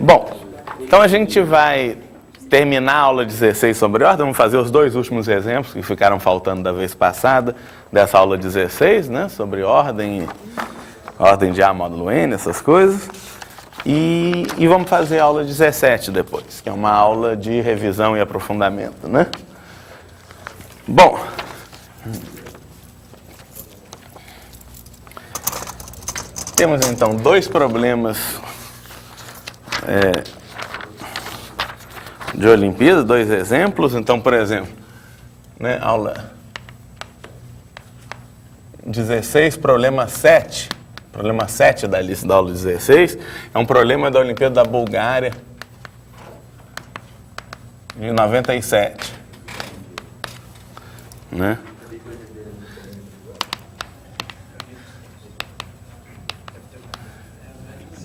Bom, então a gente vai terminar a aula 16 sobre ordem. Vamos fazer os dois últimos exemplos que ficaram faltando da vez passada, dessa aula 16, né? Sobre ordem de A módulo N, essas coisas. E vamos fazer a aula 17 depois, que é uma aula de revisão e aprofundamento, né? Bom, temos então dois problemas de Olimpíada, dois exemplos. Então, por exemplo, né, aula 16, problema 7. Problema 7 da lista da aula 16 é um problema da Olimpíada da Bulgária de 97. Né?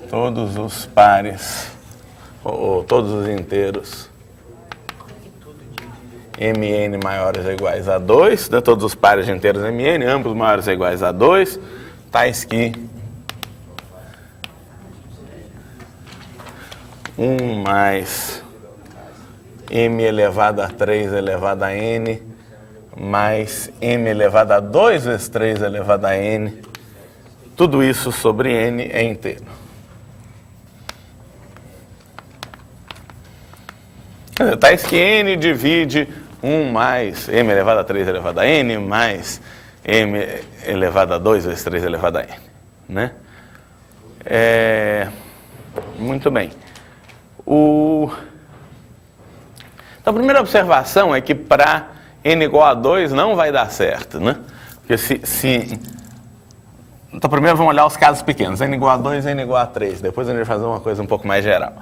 Todos os pares, ou todos os inteiros MN maiores ou iguais a 2, né? Todos os pares de inteiros MN, ambos maiores ou iguais a 2, tais que 1 mais M elevado a 3 elevado a N mais M elevado a 2 vezes 3 elevado a N, tudo isso sobre N é inteiro. Quer dizer, tais que N divide 1 mais M elevado a 3 elevado a N mais M elevado a 2 vezes 3 elevado a N, né? Muito bem. Então, a primeira observação é que para N igual a 2 não vai dar certo, né? Porque Então, primeiro vamos olhar os casos pequenos. N igual a 2, N igual a 3. Depois a gente vai fazer uma coisa um pouco mais geral.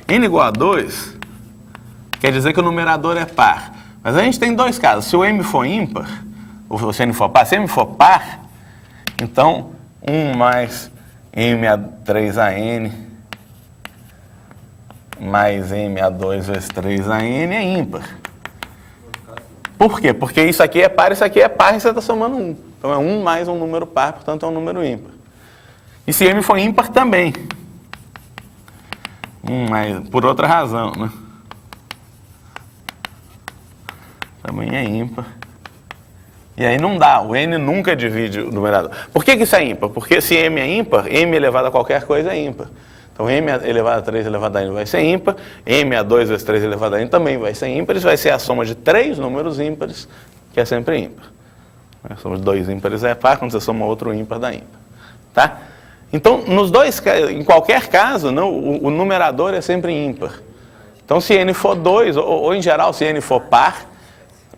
N igual a 2 quer dizer que o numerador é par. Mas a gente tem dois casos. Se o M for ímpar, ou se N for par, se M for par, então 1 mais M a 3 a N mais M a 2 vezes 3 a N é ímpar. Por quê? Porque isso aqui é par, e você está somando 1. Então é 1 mais um número par, portanto é um número ímpar. E se M for ímpar também. 1 mais, por outra razão, né? Também é ímpar. E aí não dá, o N nunca divide o numerador. Por que isso é ímpar? Porque se M é ímpar, M elevado a qualquer coisa é ímpar. Então, M elevado a 3 elevado a N vai ser ímpar, M a 2 vezes 3 elevado a N também vai ser ímpar, isso vai ser a soma de 3 números ímpares, que é sempre ímpar. A soma de 2 ímpares é par, quando você soma outro ímpar, dá ímpar. Tá? Então, em qualquer caso, não, o numerador é sempre ímpar. Então, se N for 2, ou em geral, se N for par,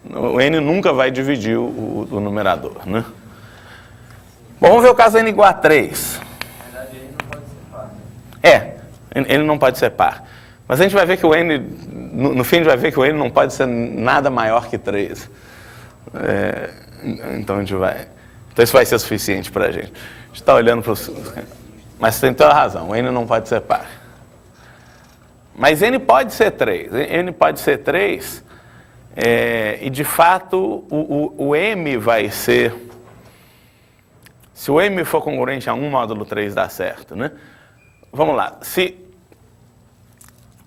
o N nunca vai dividir o numerador, né? Bom, vamos ver o caso N igual a 3. Ele não pode ser par. Mas a gente vai ver que o N, no fim a gente vai ver que o N não pode ser nada maior que 3. Então a gente vai... Então isso vai ser suficiente para a gente. A gente está olhando para os... Mas você tem toda a razão, o N não pode ser par. Mas N pode ser 3. N pode ser 3 e de fato o M vai ser... Se o M for congruente a 1 módulo 3 dá certo, né? Vamos lá.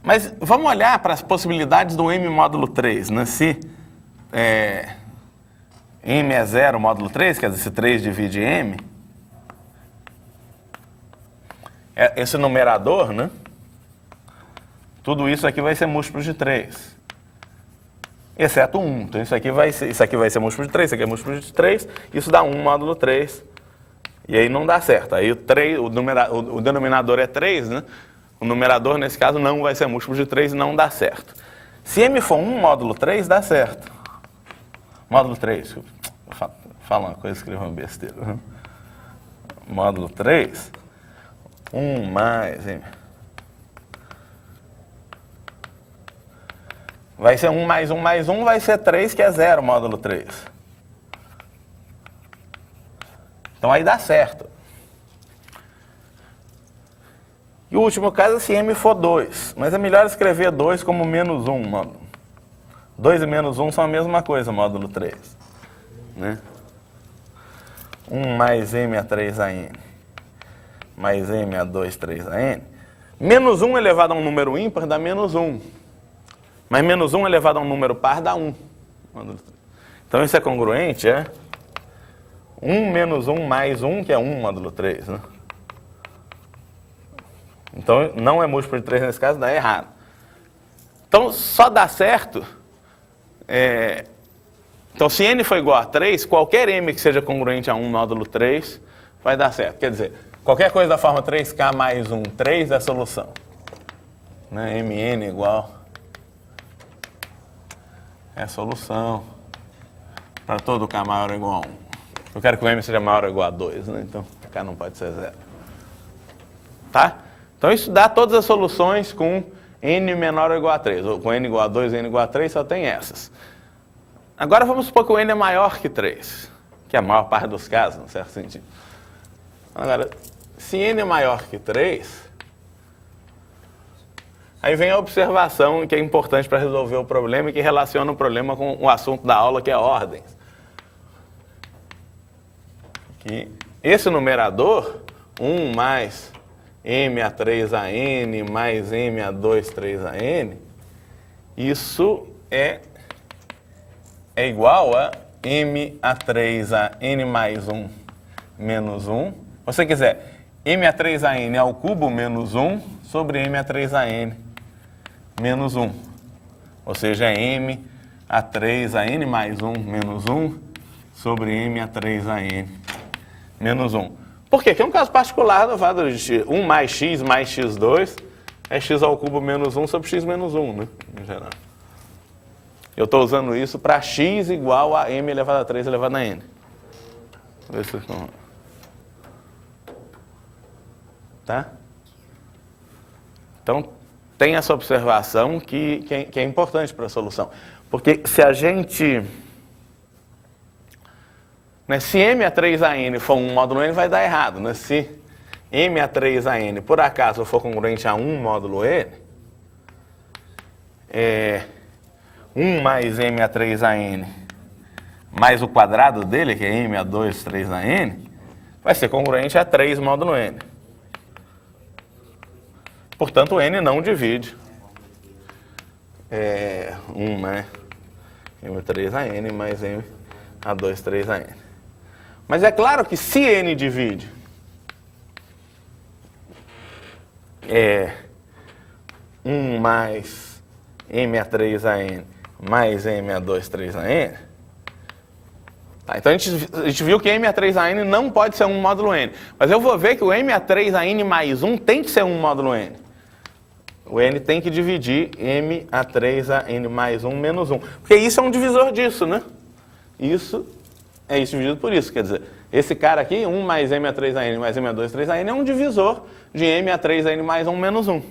Mas vamos olhar para as possibilidades do M módulo 3, né? Se M é 0 módulo 3, quer dizer, se 3 divide M, esse numerador, né? Tudo isso aqui vai ser múltiplo de 3. Exceto 1. Então isso aqui vai ser múltiplo de 3, isso aqui é múltiplo de 3, isso dá 1 módulo 3. E aí não dá certo. Aí o denominador é 3, né? O numerador, nesse caso, não vai ser múltiplo de 3 e não dá certo. Se M for 1 módulo 3, dá certo. Módulo 3. Fala uma coisa, escreva uma besteira. Módulo 3. 1 mais M. Vai ser 1 mais 1 mais 1, vai ser 3, que é 0 módulo 3. Então aí dá certo. E o último caso é se M for 2. Mas é melhor escrever 2 como menos 1 módulo. 2 e menos 1 são a mesma coisa, módulo 3. Né? 1 mais M a 3 a N mais M a 2, 3 a N. Menos 1 elevado a um número ímpar dá menos 1. Mas menos 1 elevado a um número par dá 1. Então isso é congruente, é? 1 menos 1 mais 1, que é 1 módulo 3, né? Então não é múltiplo de 3 nesse caso, dá errado. Então só dá certo... Então se n for igual a 3, qualquer m que seja congruente a 1 módulo 3 vai dar certo. Quer dizer, qualquer coisa da forma 3k mais 1, 3 é a solução. Né? Mn igual... é a solução para todo k maior ou igual a 1. Eu quero que o m seja maior ou igual a 2, né? Então k não pode ser 0. Tá? Então isso dá todas as soluções com n menor ou igual a 3. Ou com n igual a 2 e n igual a 3 só tem essas. Agora vamos supor que o n é maior que 3, que é a maior parte dos casos, no certo sentido. Agora, se n é maior que 3, aí vem a observação que é importante para resolver o problema e que relaciona o problema com o assunto da aula, que é ordens. Que esse numerador, 1 mais m a 3an mais m a 2 3an, isso é igual a m a 3an mais 1 menos 1. Se você quiser, m a 3an ao cubo menos 1 sobre m a 3an menos 1. Ou seja, é m a 3an mais 1 menos 1 sobre m a 3an menos 1. Por quê? Porque é um caso particular do fato de 1 mais x2 é x ao cubo menos 1 sobre x menos 1, né? Em geral. Eu estou usando isso para x igual a m elevado a 3 elevado a n. Vê se tá? Então, tem essa observação que é importante para a solução. Porque se a gente... Né, se m a 3an for 1 módulo n, vai dar errado. Né? Se m a 3an por acaso for congruente a 1 módulo n, 1 mais m a 3an mais o quadrado dele, que é m a 2 3an, vai ser congruente a 3 módulo n. Portanto, o n não divide 1, né? m a 3an mais m a 2 3an. Mas é claro que se n divide 1 mais m a 3an mais m a 2 3an, tá, então a gente viu que m a 3an não pode ser 1 módulo n. Mas eu vou ver que o m a 3an mais 1 tem que ser 1 módulo n. O n tem que dividir m a 3an mais 1 menos 1. Porque isso é um divisor disso, né? Isso é isso dividido por isso. Quer dizer, esse cara aqui, 1 mais m a 3an mais m a 2 3an, é um divisor de m a 3an mais 1 menos 1.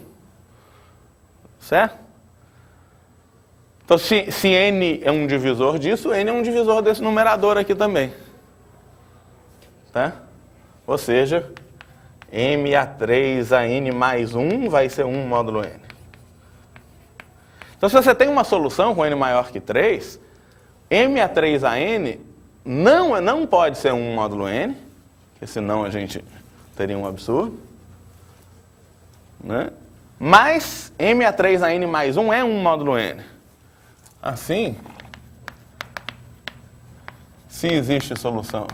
Certo? Então, se n é um divisor disso, n é um divisor desse numerador aqui também. Tá? Ou seja, m a 3an mais 1 vai ser 1 módulo n. Então, se você tem uma solução com n maior que 3, m a 3an não pode ser 1 módulo n, porque senão a gente teria um absurdo. Né? Mas m a 3an mais 1 é 1 módulo n. Assim, se existe solução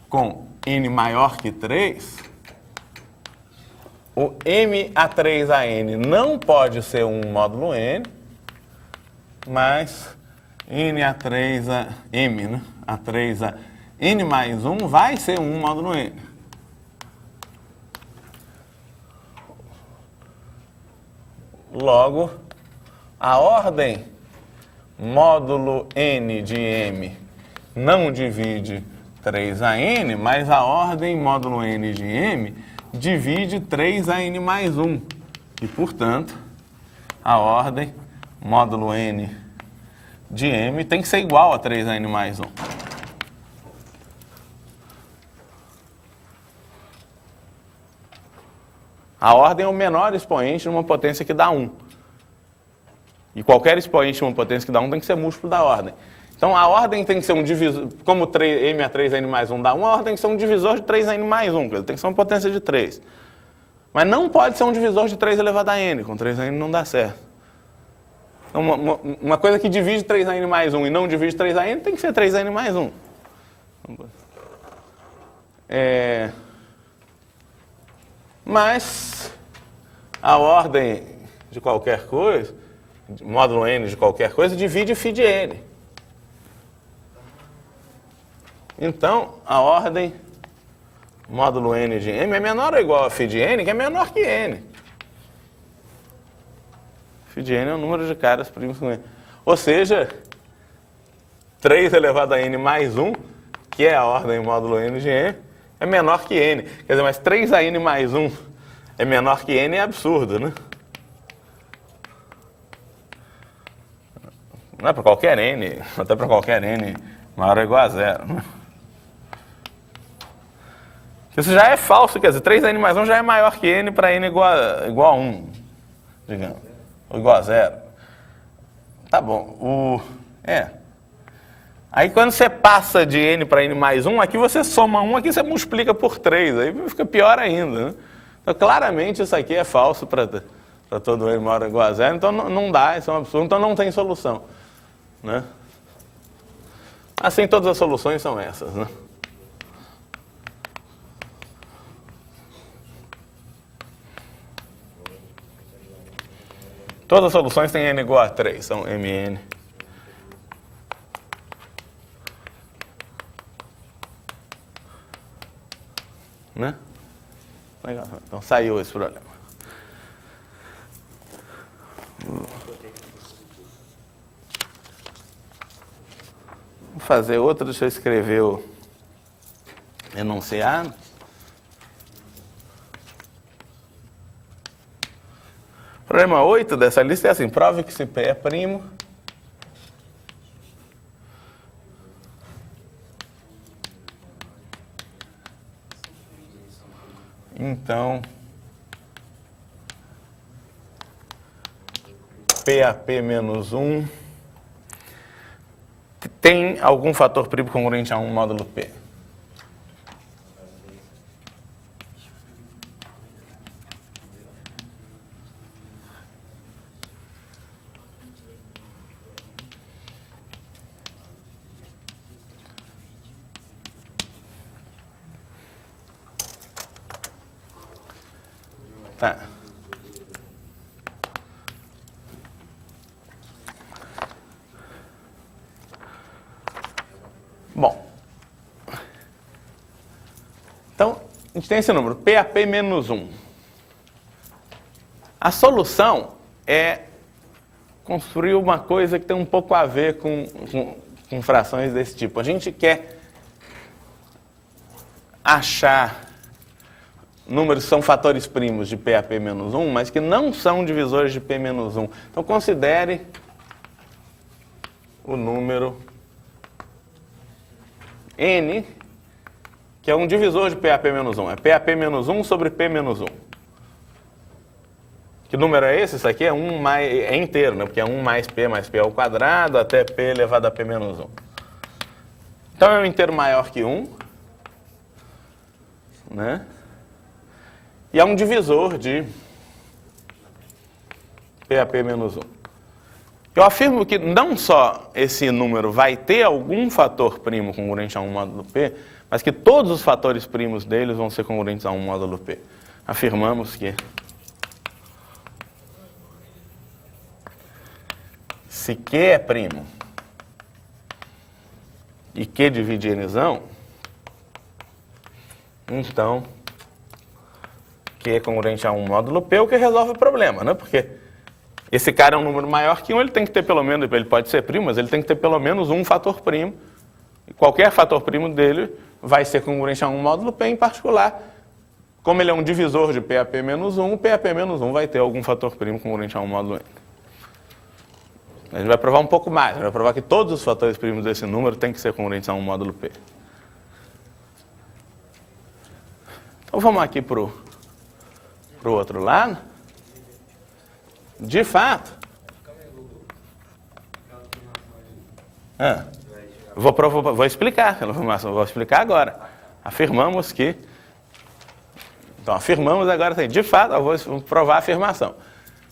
com n maior que 3, o m a 3an não pode ser 1 módulo n, mas n a 3a m, né? A 3a n mais 1 vai ser 1 módulo n. Logo, a ordem módulo n de m não divide 3an, mas a ordem módulo n de m divide 3an mais 1. E, portanto, a ordem módulo n de m tem que ser igual a 3an mais 1. A ordem é o menor expoente de uma potência que dá 1. E qualquer expoente de uma potência que dá 1 tem que ser múltiplo da ordem. Então a ordem tem que ser um divisor, como m a 3n mais 1 dá 1, a ordem tem que ser um divisor de 3n mais 1, tem que ser uma potência de 3. Mas não pode ser um divisor de 3 elevado a n, com 3n não dá certo. Então, uma coisa que divide 3n mais 1 e não divide 3n tem que ser 3n mais 1. Mas a ordem de qualquer coisa, módulo n de qualquer coisa, divide φ de n. Então, a ordem módulo n de m é menor ou igual a φ de n, que é menor que n. Φ de n é o número de caras primos com n. Ou seja, 3 elevado a n mais 1, que é a ordem módulo n de m, é menor que n. Quer dizer, mas 3 a n mais 1 é menor que n é absurdo, né? Não é para qualquer n, até para qualquer n maior ou igual a 0, né? Isso já é falso, quer dizer, 3n mais 1 já é maior que n para n igual a 1, digamos, ou igual a 0. Tá bom, Aí quando você passa de n para n mais 1, aqui você soma 1, aqui você multiplica por 3, aí fica pior ainda, né? Então claramente isso aqui é falso para todo n maior ou igual a 0, então não dá, isso é um absurdo, então não tem solução, né? Assim todas as soluções são essas, né? Todas as soluções têm n igual a 3, são mn. Né? Legal. Então saiu esse problema. Vou fazer outro, deixa eu escrever o enunciado. Problema 8 dessa lista é assim: prove que se P é primo, então PAP menos 1 tem algum fator primo congruente a 1 módulo P. Tá. Bom. Então, a gente tem esse número, PAP menos 1. A solução é construir uma coisa que tem um pouco a ver com frações desse tipo. A gente quer achar números que são fatores primos de PAP menos 1, mas que não são divisores de P menos 1. Então, considere o número n, que é um divisor de PAP menos 1. É PAP menos 1 sobre P menos 1. Que número é esse? Isso aqui é 1 mais, é inteiro, né? Porque é 1 mais P ao quadrado até P elevado a P menos 1. Então, é um inteiro maior que 1, né? E é um divisor de PAP menos 1. Eu afirmo que não só esse número vai ter algum fator primo congruente a 1 módulo P, mas que todos os fatores primos deles vão ser congruentes a 1 módulo P. Afirmamos que se Q é primo e Q divide Nzão, então Q é congruente a 1 módulo P, o que resolve o problema, né? Porque esse cara é um número maior que 1, ele tem que ter pelo menos, ele pode ser primo, mas ele tem que ter pelo menos um fator primo. E qualquer fator primo dele vai ser congruente a 1 módulo P, em particular, como ele é um divisor de PAP menos 1, o PAP menos 1 vai ter algum fator primo congruente a 1 módulo N. A gente vai provar um pouco mais, a gente vai provar que todos os fatores primos desse número têm que ser congruentes a 1 módulo P. Então vamos aqui para o outro lado. De fato. Vou explicar aquela afirmação, vou explicar agora. Afirmamos que... Então, afirmamos agora, assim, de fato, eu vou provar a afirmação.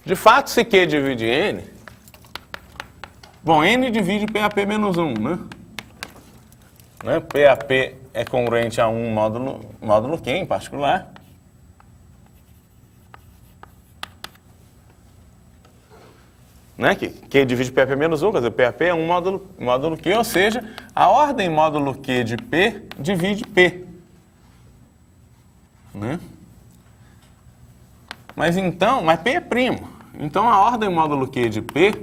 De fato, se Q divide N... Bom, N divide PAP menos 1, né? PAP é congruente a 1 módulo Q em particular. Que Q divide PAP menos 1, quer dizer, PAP é 1 módulo Q, ou seja, a ordem módulo Q de P divide P. Mas P é primo. Então a ordem módulo Q de P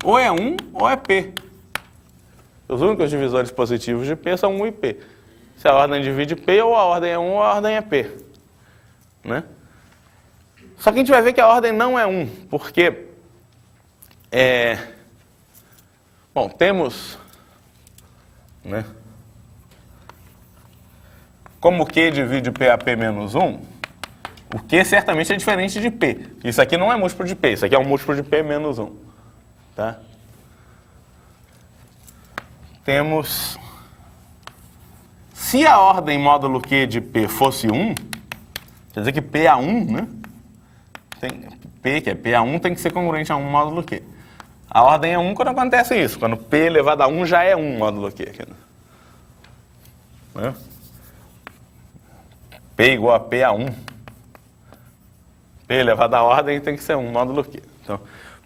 ou é 1 ou é P. Os únicos divisores positivos de P são 1 e P. Se a ordem divide P, ou a ordem é 1 ou a ordem é P. Só que a gente vai ver que a ordem não é 1, porque... Bom, temos... Como Q divide PAP menos 1, o Q certamente é diferente de P. Isso aqui não é múltiplo de P, isso aqui é um múltiplo de P menos 1. Tá? Temos... Se a ordem módulo Q de P fosse 1, quer dizer que P a 1, P, que é P a 1, tem que ser congruente a 1 módulo Q. A ordem é 1 quando acontece isso, quando P elevado a 1 já é 1 módulo Q. P igual a P a 1. P elevado à ordem tem que ser 1 módulo Q. Então,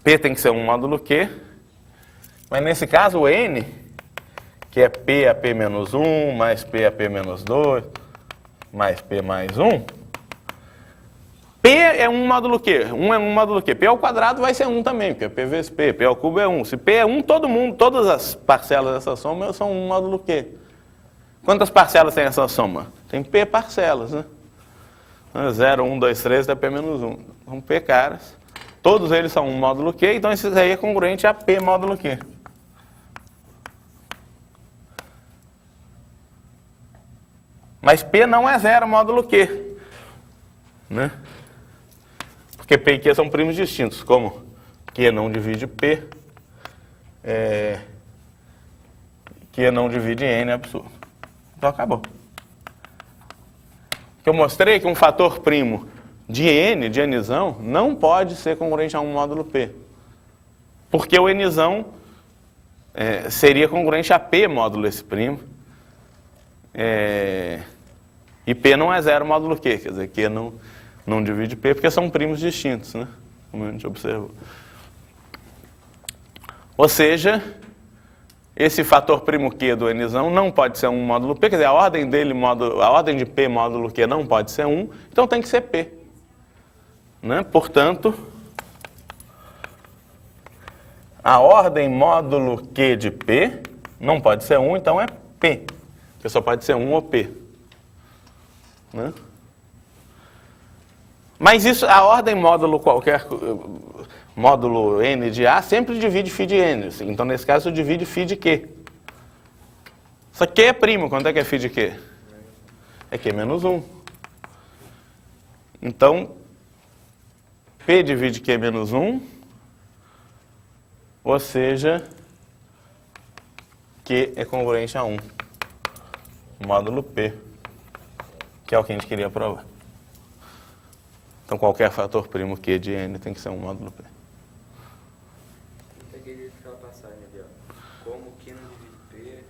P tem que ser 1 módulo Q, mas nesse caso o N, que é P a P menos 1, mais P a P menos 2, mais P mais 1, P é 1 módulo Q, 1 é 1 módulo Q. P ao quadrado vai ser 1 também, porque P vezes P, P ao cubo é 1. Se P é 1, todas as parcelas dessa soma são 1 módulo Q. Quantas parcelas tem essa soma? Tem P parcelas, 0, 1, 2, 3 dá P menos 1. São P caras. Todos eles são 1 módulo Q, então isso aí é congruente a P módulo Q. Mas P não é 0 módulo Q. Porque P e Q são primos distintos. Como Q não divide P, Q não divide N, é absurdo. Então acabou. Eu mostrei que um fator primo de N, de Nzão, não pode ser congruente a 1 módulo P. Porque o Nzão seria congruente a P módulo esse primo. E P não é 0 módulo Q, quer dizer, Q não divide P, porque são primos distintos, como a gente observou. Ou seja, esse fator primo Q do Nzão não pode ser 1 módulo P, quer dizer, a ordem de P módulo Q não pode ser 1, então tem que ser P. Portanto, a ordem módulo Q de P não pode ser 1, então é P, porque só pode ser 1 ou P. Mas isso, a ordem módulo qualquer, módulo N de A, sempre divide φ de N. Então, nesse caso, divide φ de Q. Só que Q é primo. Quanto é que é φ de Q? É Q menos 1. Então, P divide Q menos 1, ou seja, Q é congruente a 1. Módulo P, que é o que a gente queria provar. Então, qualquer fator primo Q de N tem que ser 1 módulo P. Eu peguei aquela passagem ali, ó. Como Q não divide P,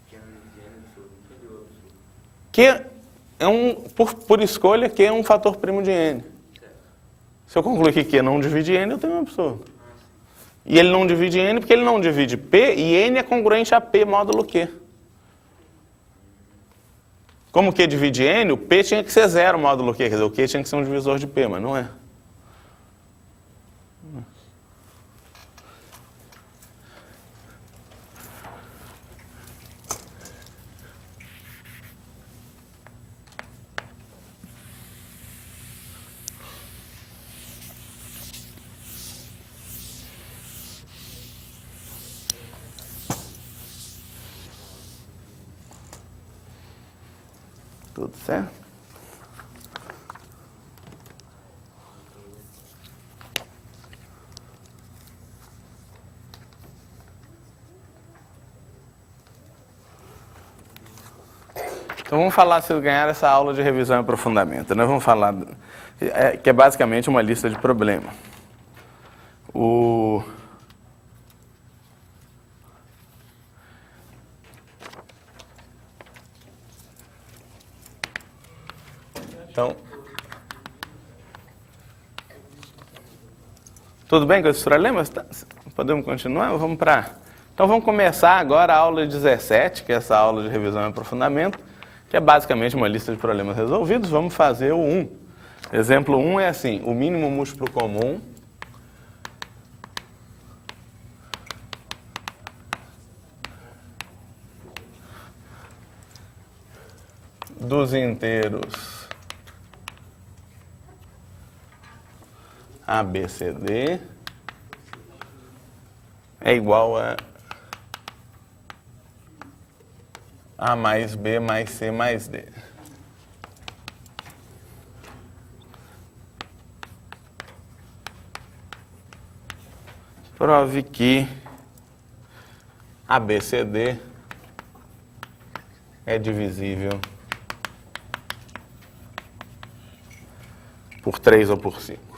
Q não divide N, absurdo. Não entendeu, absurdo. Q é por escolha, Q é um fator primo de N. Certo. Se eu concluir que Q não divide N, eu tenho um absurdo. E ele não divide N porque ele não divide P, e N é congruente a P módulo Q. Como Q divide N, o P tinha que ser 0 módulo Q, quer dizer, o Q tinha que ser um divisor de P, mas não é. Tudo certo? Então vamos falar, se ganhar essa aula de revisão e aprofundamento, né? Vamos falar, que é basicamente uma lista de problemas. Então, tudo bem com esses problemas? Podemos continuar? Vamos para... Então vamos começar agora a aula 17, que é essa aula de revisão e aprofundamento, que é basicamente uma lista de problemas resolvidos. Vamos fazer o 1. Exemplo 1 é assim: o mínimo múltiplo comum dos inteiros A, B, C, D é igual a mais B mais C mais D. Prove que ABCD é divisível por 3 ou por 5.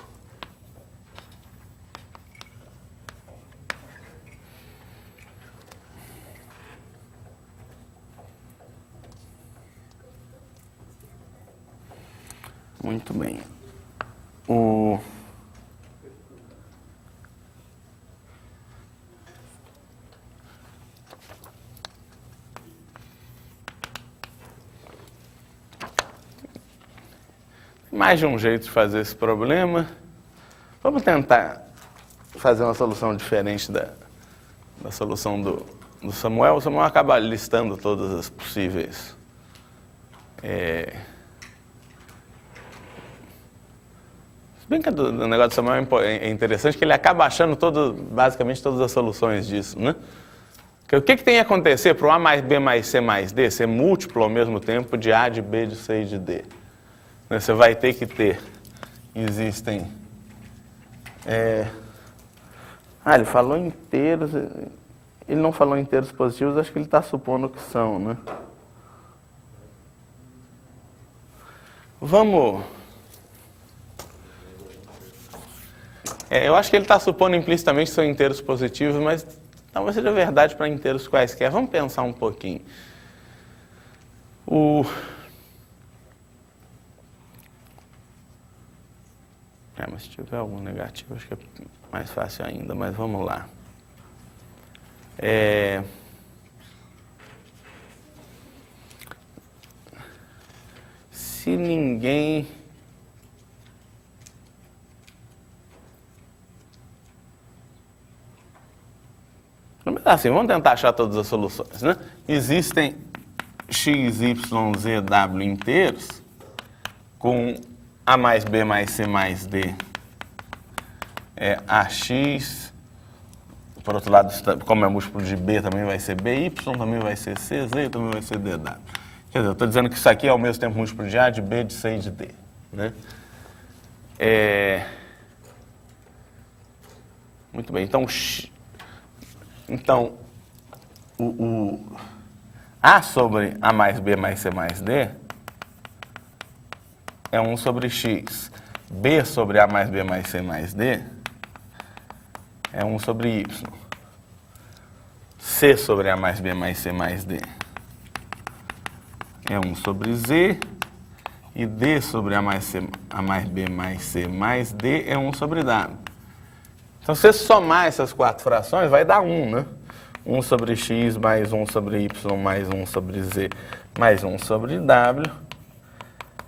Muito bem. Mais de um jeito de fazer esse problema. Vamos tentar fazer uma solução diferente da solução do Samuel. O Samuel acaba listando todas as possíveis se bem que o negócio do Samuel é interessante, que ele acaba achando basicamente todas as soluções disso, né? O que tem que acontecer para o A mais B mais C mais D ser múltiplo ao mesmo tempo de A, de B, de C e de D? Você vai ter que ter, existem... ele falou inteiros, ele não falou inteiros positivos, acho que ele está supondo que são, né? Vamos... eu acho que ele está supondo implicitamente que são inteiros positivos, mas talvez seja verdade para inteiros quaisquer. Vamos pensar um pouquinho. Mas se tiver algum negativo, acho que é mais fácil ainda, mas vamos lá. Se ninguém... Assim, vamos tentar achar todas as soluções, né? Existem x, y, z, w inteiros com A mais B mais C mais D AX, por outro lado, como é múltiplo de B, também vai ser BY, também vai ser C, Z, também vai ser DW. Quer dizer, eu estou dizendo que isso aqui é ao mesmo tempo múltiplo de A, de B, de C e de D, né? Muito bem, então o A sobre A mais B mais C mais D é 1 sobre x. B sobre A mais B mais C mais D é 1 sobre y. C sobre A mais B mais C mais D é 1 sobre z. E D sobre A mais B mais C mais D é 1 sobre W. Então, se você somar essas 4 frações, vai dar 1, né? 1 sobre x mais 1 sobre y mais 1 sobre z mais 1 sobre w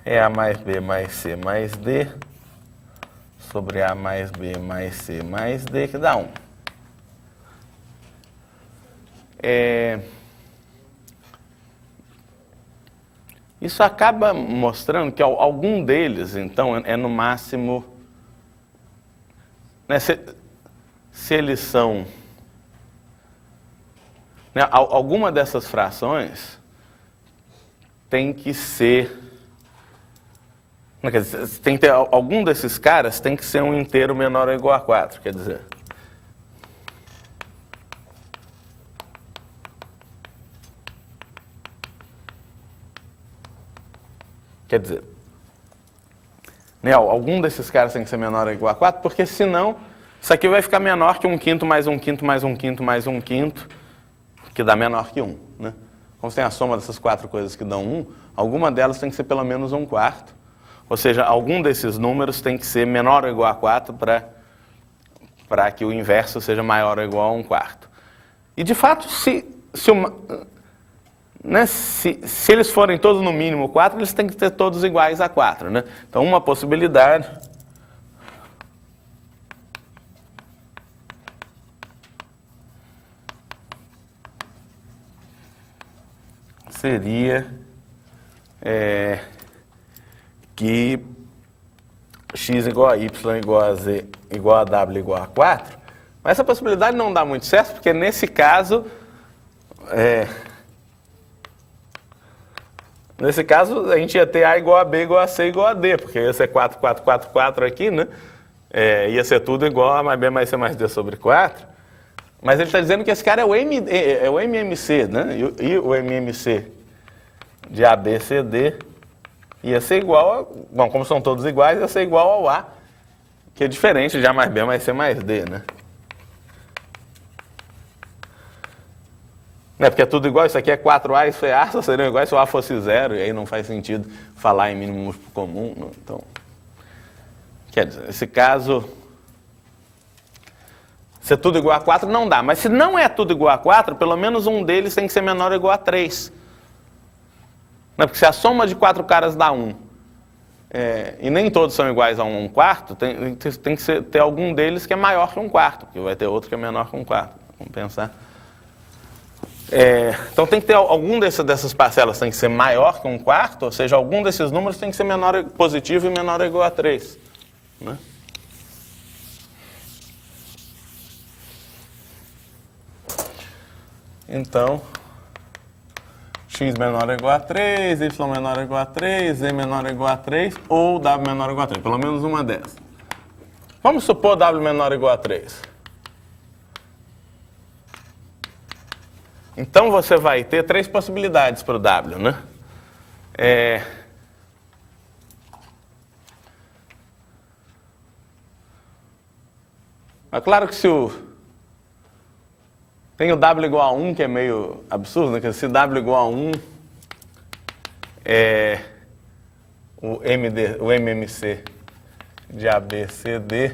é A mais B mais C mais D sobre A mais B mais C mais D, que dá 1. Isso acaba mostrando que algum deles, então, é no máximo... Né, se eles são... Né, alguma dessas frações tem que ser... Quer dizer, tem que ter, algum desses caras tem que ser um inteiro menor ou igual a 4, quer dizer... Quer dizer, né, algum desses caras tem que ser menor ou igual a 4, porque senão isso aqui vai ficar menor que 1/5 mais 1/5 mais 1/5 mais 1/5, que dá menor que 1. Né? Como você tem a soma dessas 4 coisas que dão 1, alguma delas tem que ser pelo menos 1/4. Ou seja, algum desses números tem que ser menor ou igual a 4 para que o inverso seja maior ou igual a 1/4. E de fato, se eles forem todos no mínimo 4, eles têm que ter todos iguais a 4. Né? Então, uma possibilidade seria que x igual a y igual a z igual a w igual a 4. Mas essa possibilidade não dá muito certo, porque nesse caso a gente ia ter A igual a B igual a C igual a D, porque ia ser 4, 4, 4, 4 aqui, né? Ia ser tudo igual a mais B mais C mais D sobre 4. Mas ele está dizendo que esse cara é o MMC, né? E o MMC de A, B, C, D ia ser igual a... Bom, como são todos iguais, ia ser igual ao A, que é diferente de A mais B mais C mais D, né? Não é porque é tudo igual, isso aqui é 4A, isso é A, só seriam iguais se o A fosse 0, e aí não faz sentido falar em mínimo múltiplo comum. Não? Então, quer dizer, nesse caso, ser tudo igual a 4 não dá. Mas se não é tudo igual a 4, pelo menos um deles tem que ser menor ou igual a 3. Não é porque se a soma de 4 caras dá 1, e nem todos são iguais a 1/4, tem que ter algum deles que é maior que 1/4, porque vai ter outro que é menor que 1/4. Vamos pensar. Então tem que ter algum dessas parcelas tem que ser maior que 1/4, ou seja, algum desses números tem que ser positivo e menor ou igual a 3. Né? Então, x menor ou igual a 3, y menor ou igual a 3, z menor ou igual a 3, ou w menor ou igual a 3, pelo menos uma dessas. Vamos supor w menor ou igual a 3. Então você vai ter 3 possibilidades para o W, né? É claro que tem o W igual a 1, que é meio absurdo, né? Que se W igual a 1, o MMC de ABCD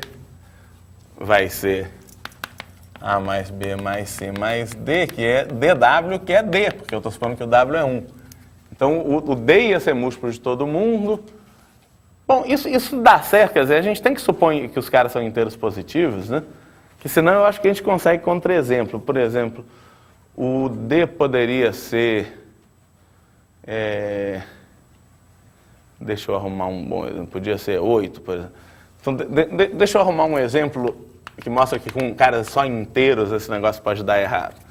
vai ser A mais B mais C mais D, que é DW, que é D, porque eu estou supondo que o W é 1. Então, o D ia ser múltiplo de todo mundo. Bom, isso dá certo, quer dizer, a gente tem que supor que os caras são inteiros positivos, né? Que senão eu acho que a gente consegue contra-exemplo. Por exemplo, o D poderia ser... deixa eu arrumar um bom exemplo. Podia ser 8, por exemplo. Então, deixa eu arrumar um exemplo que mostra que com caras só inteiros esse negócio pode dar errado.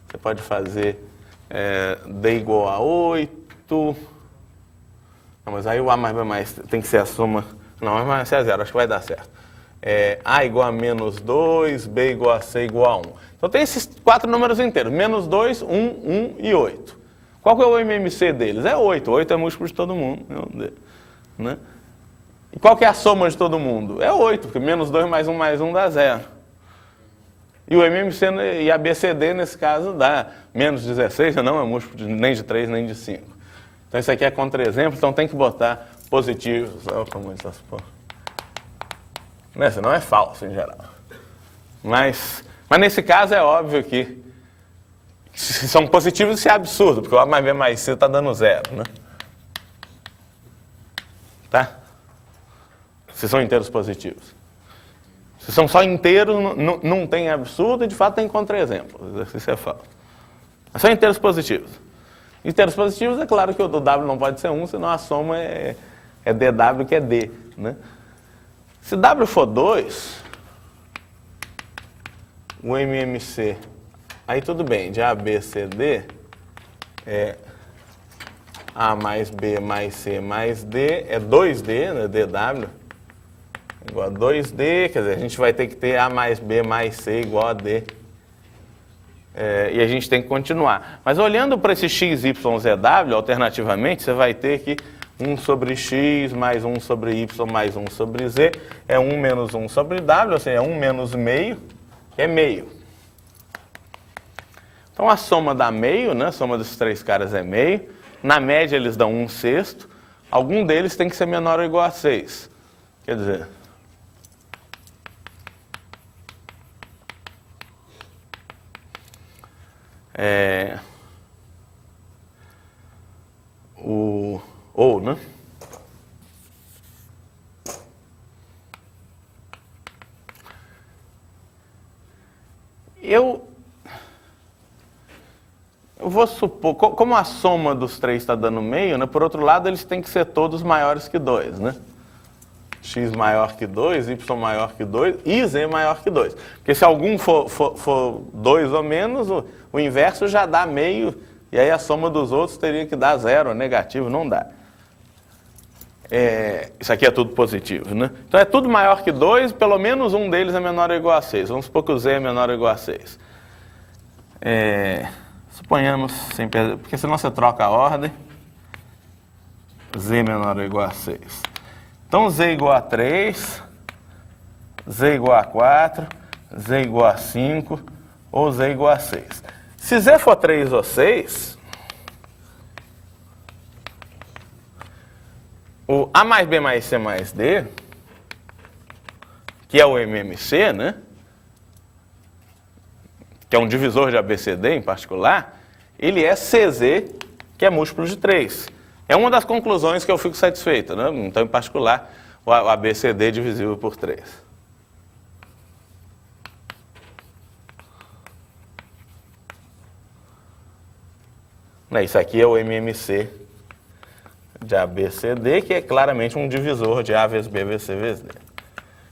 Você pode fazer D igual a 8. Não, mas aí o A mais B mais tem que ser a soma... Não, A mais C é 0, acho que vai dar certo. A igual a menos 2, B igual a C igual a 1. Então tem esses 4 números inteiros. Menos 2, 1, 1 e 8. Qual que é o MMC deles? É 8. 8 é múltiplo de todo mundo. Né? E qual que é a soma de todo mundo? É 8, porque menos 2 mais 1 dá 0. E o MMC e a BCD, nesse caso, dá menos 16, não é múltiplo nem de 3, nem de 5. Então isso aqui é contra-exemplo, então tem que botar positivos. Né? Senão é falso, em geral. Mas nesse caso é óbvio que se são positivos, isso é absurdo, porque o A mais B mais C está dando 0. Né? Tá? Se são inteiros positivos. Se são só inteiros, não tem absurdo e de fato tem contra-exemplo. O exercício é falso. São inteiros positivos. Inteiros positivos, é claro que o do W não pode ser 1, senão a soma é DW, que é D. Né? Se W for 2, o MMC, aí tudo bem, de A, B, C, D, é A mais B mais C mais D, é 2D, né, DW, igual a 2D, quer dizer, a gente vai ter que ter A mais B mais C igual a D. E a gente tem que continuar. Mas olhando para esse XYZW, alternativamente, você vai ter que 1 sobre x mais 1 sobre y mais 1 sobre z é 1 menos 1 sobre w, ou seja, é 1 menos meio, que é meio. Então a soma dá meio, né? A soma desses três caras é meio. Na média eles dão 1/6. Algum deles tem que ser menor ou igual a 6. Quer dizer, ou, né? Eu vou supor, como a soma dos três está dando meio, né? Por outro lado, eles têm que ser todos maiores que 2, né? X maior que 2, Y maior que 2 e Z maior que 2. Porque se algum for 2 ou menos, o inverso já dá meio, e aí a soma dos outros teria que dar 0, negativo, não dá. Isso aqui é tudo positivo, né? Então é tudo maior que 2, pelo menos um deles é menor ou igual a 6. Vamos supor que o Z é menor ou igual a 6. Suponhamos, porque senão você troca a ordem. Z menor ou igual a 6. Então Z igual a 3, Z igual a 4, Z igual a 5 ou Z igual a 6. Se Z for 3 ou 6, o A mais B mais C mais D, que é o MMC, né? Que é um divisor de ABCD em particular, ele é CZ, que é múltiplo de 3. É uma das conclusões que eu fico satisfeito, né? Então, em particular, o ABCD divisível por 3. Isso aqui é o MMC de ABCD, que é claramente um divisor de A vezes B vezes C vezes D.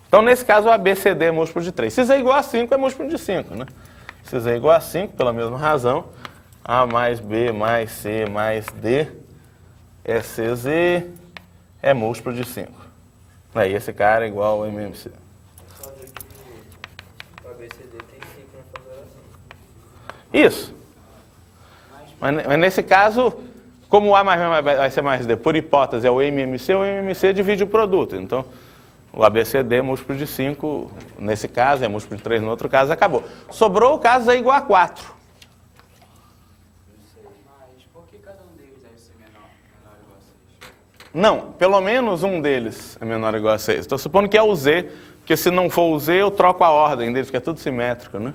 Então, nesse caso, o ABCD é múltiplo de 3. Se Z é igual a 5, é múltiplo de 5, né? Se Z é igual a 5, pela mesma razão, A mais B mais C mais D é CZ, é múltiplo de 5. Aí esse cara é igual ao MMC. Só que o ABCD tem 5 na federação. Isso. Mas nesse caso, como o A mais B vai ser mais D, por hipótese é o MMC divide o produto. Então, o ABCD é múltiplo de 5, nesse caso, é múltiplo de 3 no outro caso, acabou. Sobrou o caso é igual a 4. Não, pelo menos um deles é menor ou igual a 6. Estou supondo que é o Z, porque se não for o Z, eu troco a ordem deles, porque é tudo simétrico, né?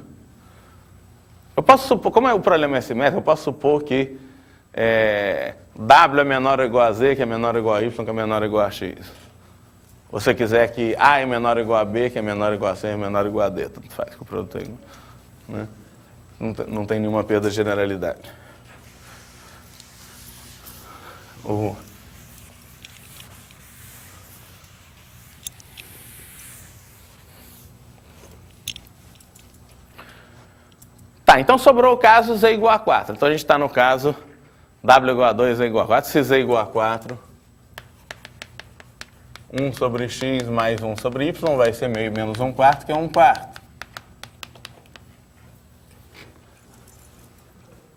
Eu posso supor, como o problema é simétrico, eu posso supor que W é menor ou igual a Z, que é menor ou igual a Y, que é menor ou igual a X. Ou se você quiser que A é menor ou igual a B, que é menor ou igual a C, é menor ou igual a D. Tanto faz com o produto aí, né? Não tem nenhuma perda de generalidade. Tá, então sobrou o caso Z igual a 4. Então a gente está no caso W igual a 2, Z igual a 4. Se Z igual a 4, 1 sobre X mais 1 sobre Y vai ser meio menos 1/4, que é 1/4.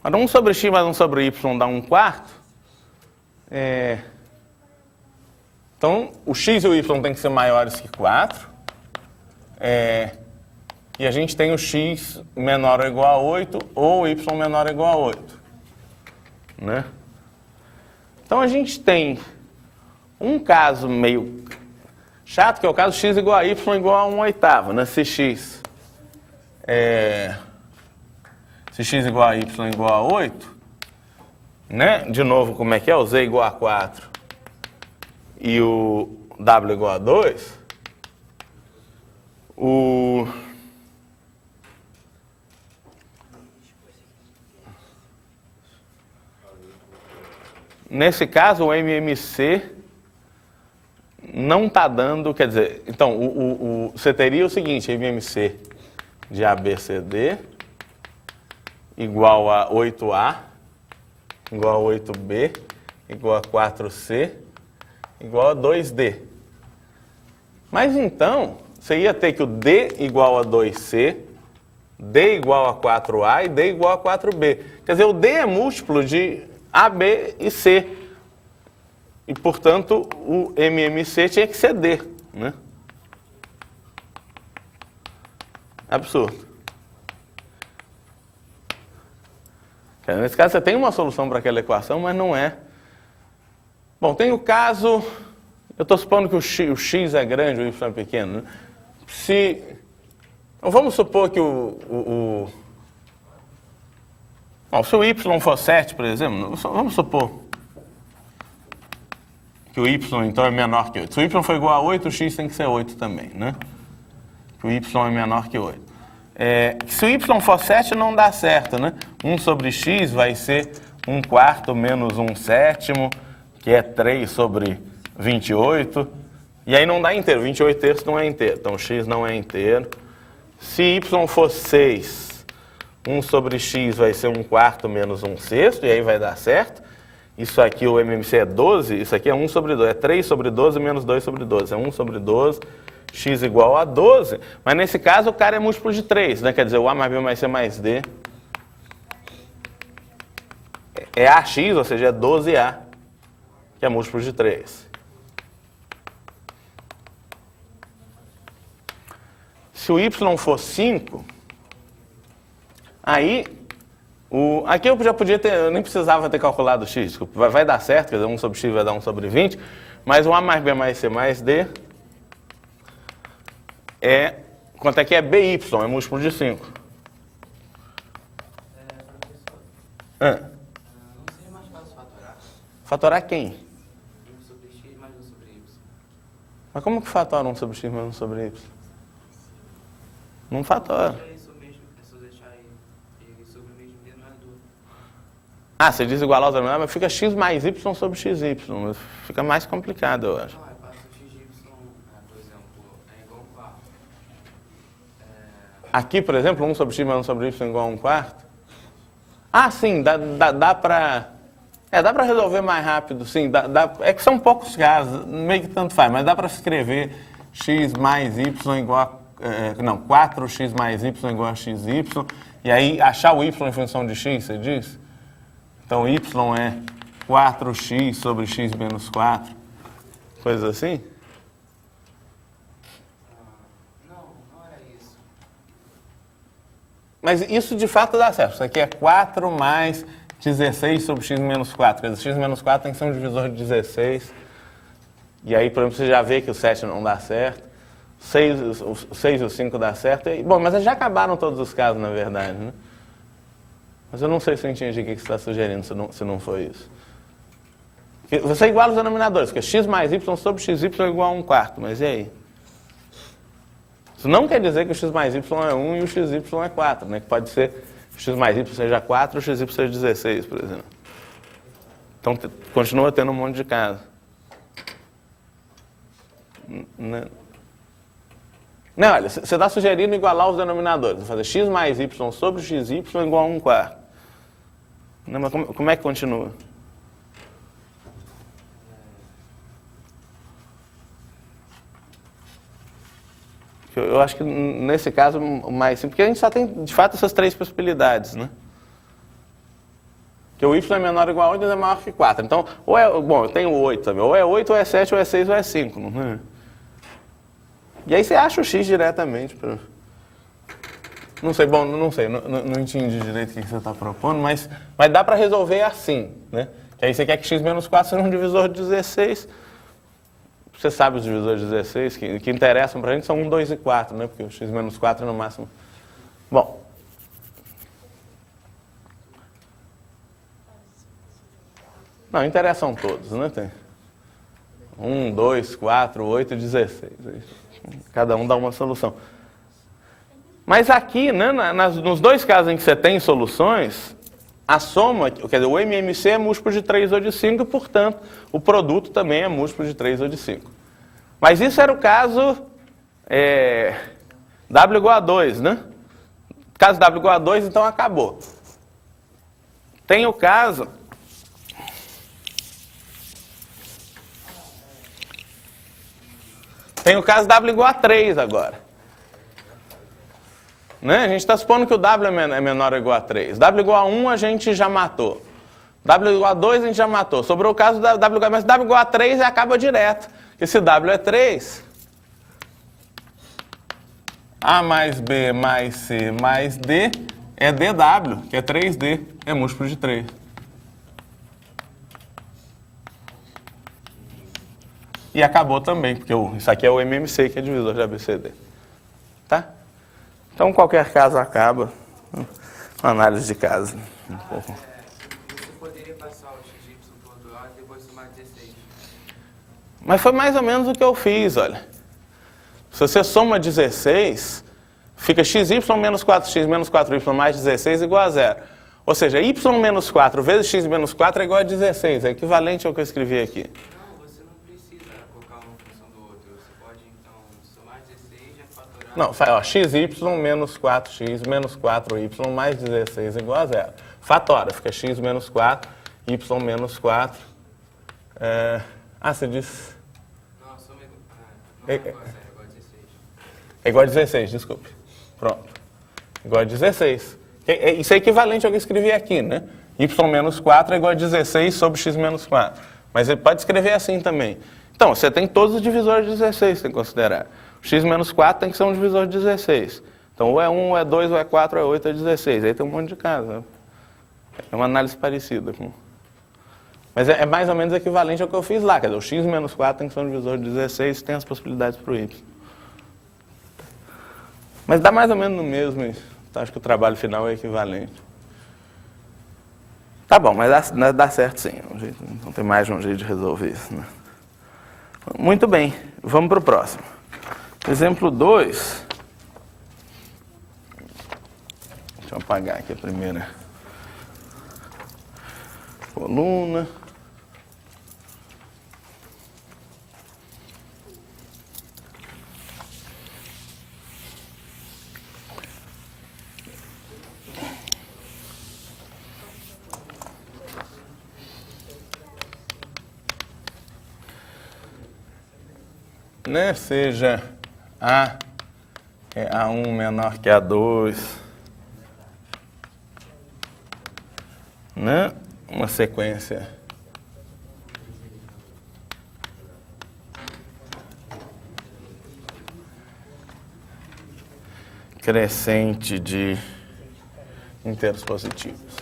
Agora 1 sobre X mais 1 sobre Y dá 1/4. Então o X e o Y tem que ser maiores que 4. E a gente tem o X menor ou igual a 8 ou o Y menor ou igual a 8. Né? Então a gente tem um caso meio chato, que é o caso X igual a Y igual a 1/8. Né? Se X igual a Y igual a 8, né? De novo, como é que é? O Z igual a 4 e o W igual a 2, nesse caso, o MMC não está dando, quer dizer, então, você teria o seguinte, MMC de ABCD igual a 8A, igual a 8B, igual a 4C, igual a 2D. Mas então, você ia ter que o D igual a 2C, D igual a 4A e D igual a 4B. Quer dizer, o D é múltiplo de A, B e C. e, portanto, o MMC tinha que ser D, né? Absurdo. Nesse caso, você tem uma solução para aquela equação, mas não é. Bom, tem o caso... Eu estou supondo que o x é grande, o y é pequeno, né? Então, vamos supor que Bom, se o y for 7, por exemplo, vamos supor que o y, então, é menor que 8. Se o y for igual a 8, o x tem que ser 8 também, né? Que o y é menor que 8. Se o y for 7, não dá certo, né? 1 sobre x vai ser 1/4 menos 1/7, que é 3 sobre 28. E aí não dá inteiro, 28 terços não é inteiro, então x não é inteiro. Se y for 6, 1 sobre x vai ser 1/4 menos 1/6, e aí vai dar certo. Isso aqui, o MMC é 12, isso aqui é 1 sobre 12, é 3 sobre 12 menos 2 sobre 12, é 1 sobre 12, x igual a 12, mas nesse caso o cara é múltiplo de 3, né? Quer dizer, o A mais B mais C mais D é AX, ou seja, é 12A, que é múltiplo de 3. Se o y for 5, aí, aqui eu já podia ter, eu nem precisava ter calculado o x, desculpa, vai dar certo, quer dizer, 1 sobre x vai dar 1 sobre 20, mas o A mais B mais C mais D quanto é que é BY, é múltiplo de 5. Professor, não seria mais fácil fatorar? Fatorar quem? 1 sobre x mais 1 sobre y. Mas como que fatora 1 sobre x mais 1 sobre y? Não fatora. É isso mesmo, é só deixar ele sobre o mesmo denominador. Você diz igualar os denominadores, mas fica x mais y sobre xy. Fica mais complicado, eu acho. Não, eu faço xy, por exemplo, é igual a 1/4. Aqui, por exemplo, 1 sobre x mais 1 sobre y igual a 1/4. Sim, dá pra... dá pra resolver mais rápido, sim. É que são poucos casos, meio que tanto faz, mas dá pra escrever x mais y igual a... 4x mais y igual a xy, e aí achar o y em função de x, você diz? Então, y é 4x sobre x menos 4, coisa assim? Não era isso. Mas isso de fato dá certo. Isso aqui é 4 mais 16 sobre x menos 4. Quer dizer, x menos 4 tem que ser um divisor de 16. E aí, por exemplo, você já vê que o 7 não dá certo. 6 e o 5 dá certo. Bom, mas já acabaram todos os casos, na verdade, né? Mas eu não sei se eu entendi o que você está sugerindo, se não foi isso. Você iguala os denominadores, porque x mais y sobre xy é igual a 1/4, mas e aí? Isso não quer dizer que o x mais y é 1 e o xy é 4, né? Que pode ser que o x mais y seja 4 e o xy seja 16, por exemplo. Então, continua tendo um monte de casos. Não, olha, você está sugerindo igualar os denominadores. Vou fazer x mais y sobre xy igual a 1/4. Não, mas como é que continua? Eu acho que nesse caso mais simples, porque a gente só tem de fato essas 3 possibilidades, né? Que o y é menor ou igual a 8, mas é maior que 4. Então, eu tenho 8 também. Ou é 8, ou é 7, ou é 6, ou é 5. Não é? E aí você acha o x diretamente. Não sei, não entendi direito o que você está propondo, mas dá para resolver assim, né? Que aí você quer que x menos 4 seja um divisor de 16. Você sabe os divisores de 16, que interessam para a gente são 1, 2 e 4, né? Porque o x menos 4 é no máximo. Bom. Não, interessam todos, né? Tem 1, 2, 4, 8 e 16. Cada um dá uma solução. Mas aqui, né, nos dois casos em que você tem soluções, a soma, quer dizer, o MMC é múltiplo de 3 ou de 5, e, portanto, o produto também é múltiplo de 3 ou de 5. Mas isso era o caso W igual a 2, né? Caso W igual a 2, então acabou. Tem o caso... Tem o caso W igual a 3 agora. Né? A gente está supondo que o W é menor ou igual a 3. W igual a 1 a gente já matou. W igual a 2 a gente já matou. Sobrou o caso da W igual a, mas W igual a 3 e acaba direto. Porque se W é 3, A mais B mais C mais D é DW, que é 3D, é múltiplo de 3. E acabou também, porque isso aqui é o MMC, que é divisor de ABCD. Tá? Então, qualquer caso acaba. Uma análise de caso. Você poderia passar o XY para o outro lado e depois somar 16. Mas foi mais ou menos o que eu fiz, olha. Se você soma 16, fica xy menos 4x menos 4y mais 16 igual a 0. Ou seja, y menos 4 vezes x menos 4 é igual a 16. É equivalente ao que eu escrevi aqui. Não, você não precisa colocar uma função do outro. Você pode, então, somar 16 e já fatorar... Não, ó, xy menos 4x menos 4y mais 16 igual a 0. Fatora, fica x menos 4, y menos 4. Você disse... Não, soma igual... não é igual a 0, é igual a 16. É igual a 16, desculpe. Pronto. Igual a 16. Isso é equivalente ao que eu escrevi aqui, né? Y menos 4 é igual a 16 sobre x menos 4. Mas ele pode escrever assim também. Então, você tem todos os divisores de 16, tem que considerar. O x menos 4 tem que ser um divisor de 16. Então, ou é 1, ou é 2, ou é 4, ou é 8, ou é 16. Aí tem um monte de casos. Né? É uma análise parecida. Mas é mais ou menos equivalente ao que eu fiz lá. Quer dizer, o x menos 4 tem que ser um divisor de 16 e tem as possibilidades para o y. Mas dá mais ou menos no mesmo isso. Então, acho que o trabalho final é equivalente. Tá bom, mas dá certo sim. Não tem mais de um jeito de resolver isso. Né? Muito bem, vamos para o próximo. Exemplo 2. Deixa eu apagar aqui a primeira coluna. Né? Seja A é A1 menor que A2, né? Uma sequência crescente de inteiros positivos.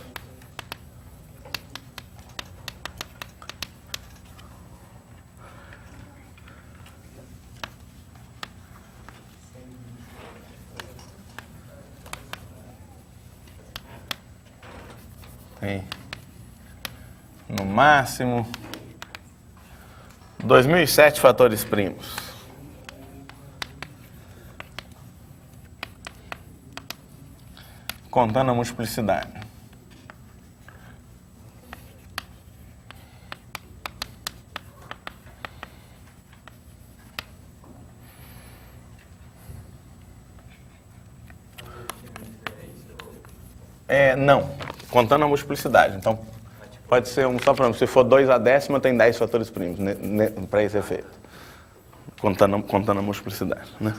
Tem no máximo 2007 fatores primos. Contando a multiplicidade. Não. Contando a multiplicidade. Então, pode ser só para se for 2 a décima, tem 10 fatores primos, para esse efeito. Contando a multiplicidade. Né?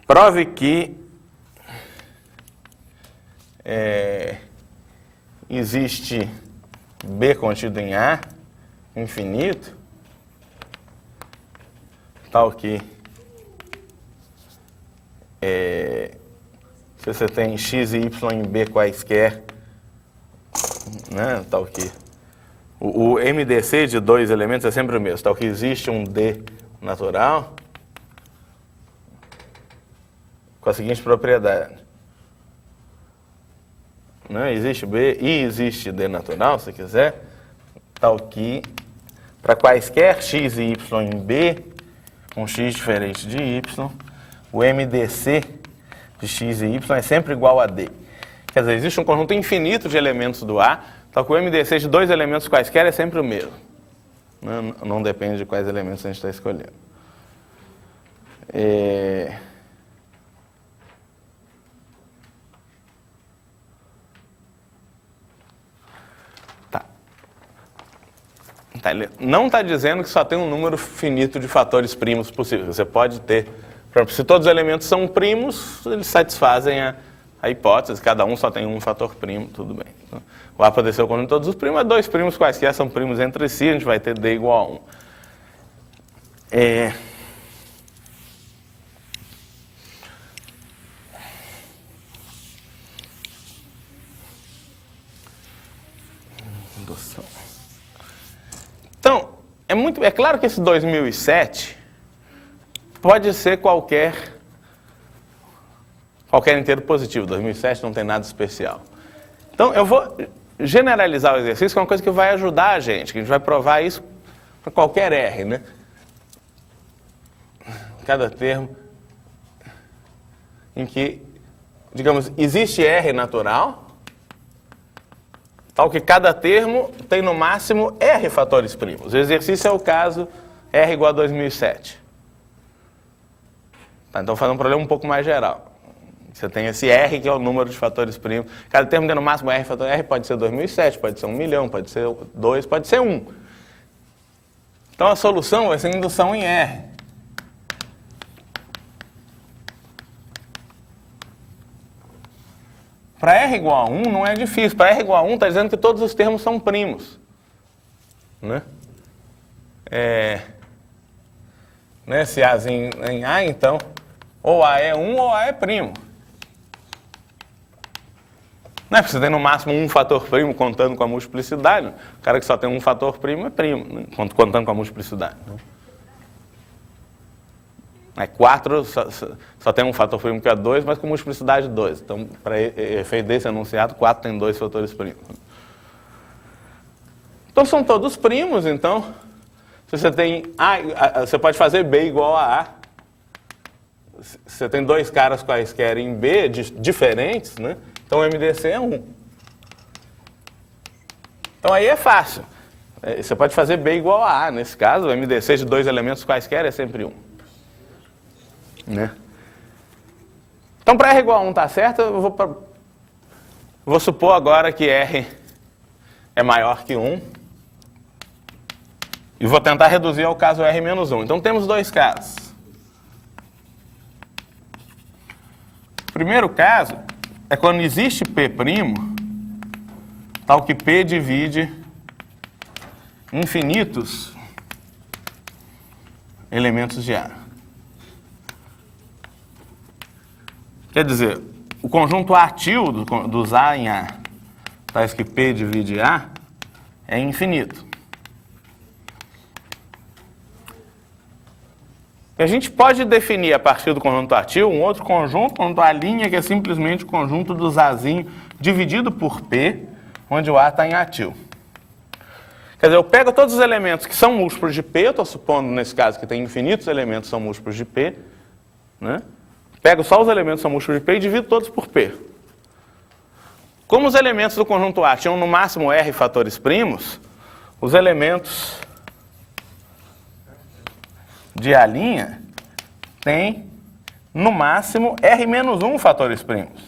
Prove que existe B contido em A, infinito, tal que se você tem x e y em B quaisquer, né, tal que o MDC de dois elementos é sempre o mesmo, tal que existe um D natural com a seguinte propriedade. Né, existe B e existe D natural, se quiser, tal que para quaisquer x e y em B, com x diferente de y, o MDC de x e y é sempre igual a D. Quer dizer, existe um conjunto infinito de elementos do A, tal que o MDC de dois elementos quaisquer é sempre o mesmo. Não depende de quais elementos a gente está escolhendo. Ele não está dizendo que só tem um número finito de fatores primos possíveis. Você pode ter, por exemplo, se todos os elementos são primos, eles satisfazem a hipótese, cada um só tem um fator primo, tudo bem. Então, o A poder ser o conjunto de todos os primos, é dois primos quaisquer são primos entre si, a gente vai ter D igual a 1. Então, é claro que esse 2007 pode ser qualquer inteiro positivo. 2007 não tem nada especial. Então, eu vou generalizar o exercício, que é uma coisa que vai ajudar a gente vai provar isso para qualquer R, né? Cada termo em que, digamos, existe R natural, tal que cada termo tem no máximo R fatores primos. O exercício é o caso R igual a 2007. Tá, então, fazendo um problema um pouco mais geral. Você tem esse R, que é o número de fatores primos. Cada termo tem no máximo R fator R, pode ser 2007, pode ser 1 milhão, pode ser 2, pode ser 1. Então, a solução vai ser indução em R. Para R igual a 1 não é difícil. Para R igual a 1 está dizendo que todos os termos são primos. Né? Se Azinho em A, então, ou A é 1 ou A é primo. Não é porque você tem no máximo um fator primo contando com a multiplicidade. O cara que só tem um fator primo é primo, né? Contando com a multiplicidade. Né? 4 só tem um fator primo que é 2, mas com multiplicidade 2. Então, para efeito desse enunciado, 4 tem 2 fatores primos. Então, são todos primos, então. Se você tem A, você pode fazer B igual a A. Você tem dois caras quaisquer em B, diferentes, né? Então, o MDC é 1. Então, aí é fácil. Você pode fazer B igual a A. Nesse caso, o MDC de dois elementos quaisquer é sempre 1. Né? Então, para R igual a 1 tá certo, eu vou supor agora que R é maior que 1. E vou tentar reduzir ao caso R menos 1. Então, temos dois casos. O primeiro caso é quando existe P', tal que P divide infinitos elementos de A. Quer dizer, o conjunto atil dos A em A, tais que P divide A, é infinito. E a gente pode definir a partir do conjunto atil um outro conjunto A', que é simplesmente o conjunto dos Azinho dividido por P, onde o A está em atil. Quer dizer, eu pego todos os elementos que são múltiplos de P, eu estou supondo nesse caso que tem infinitos elementos que são múltiplos de P, né? Pego só os elementos que são múltiplos de P e divido todos por P. Como os elementos do conjunto A tinham no máximo R fatores primos, os elementos de A' tem no máximo R menos 1 fatores primos.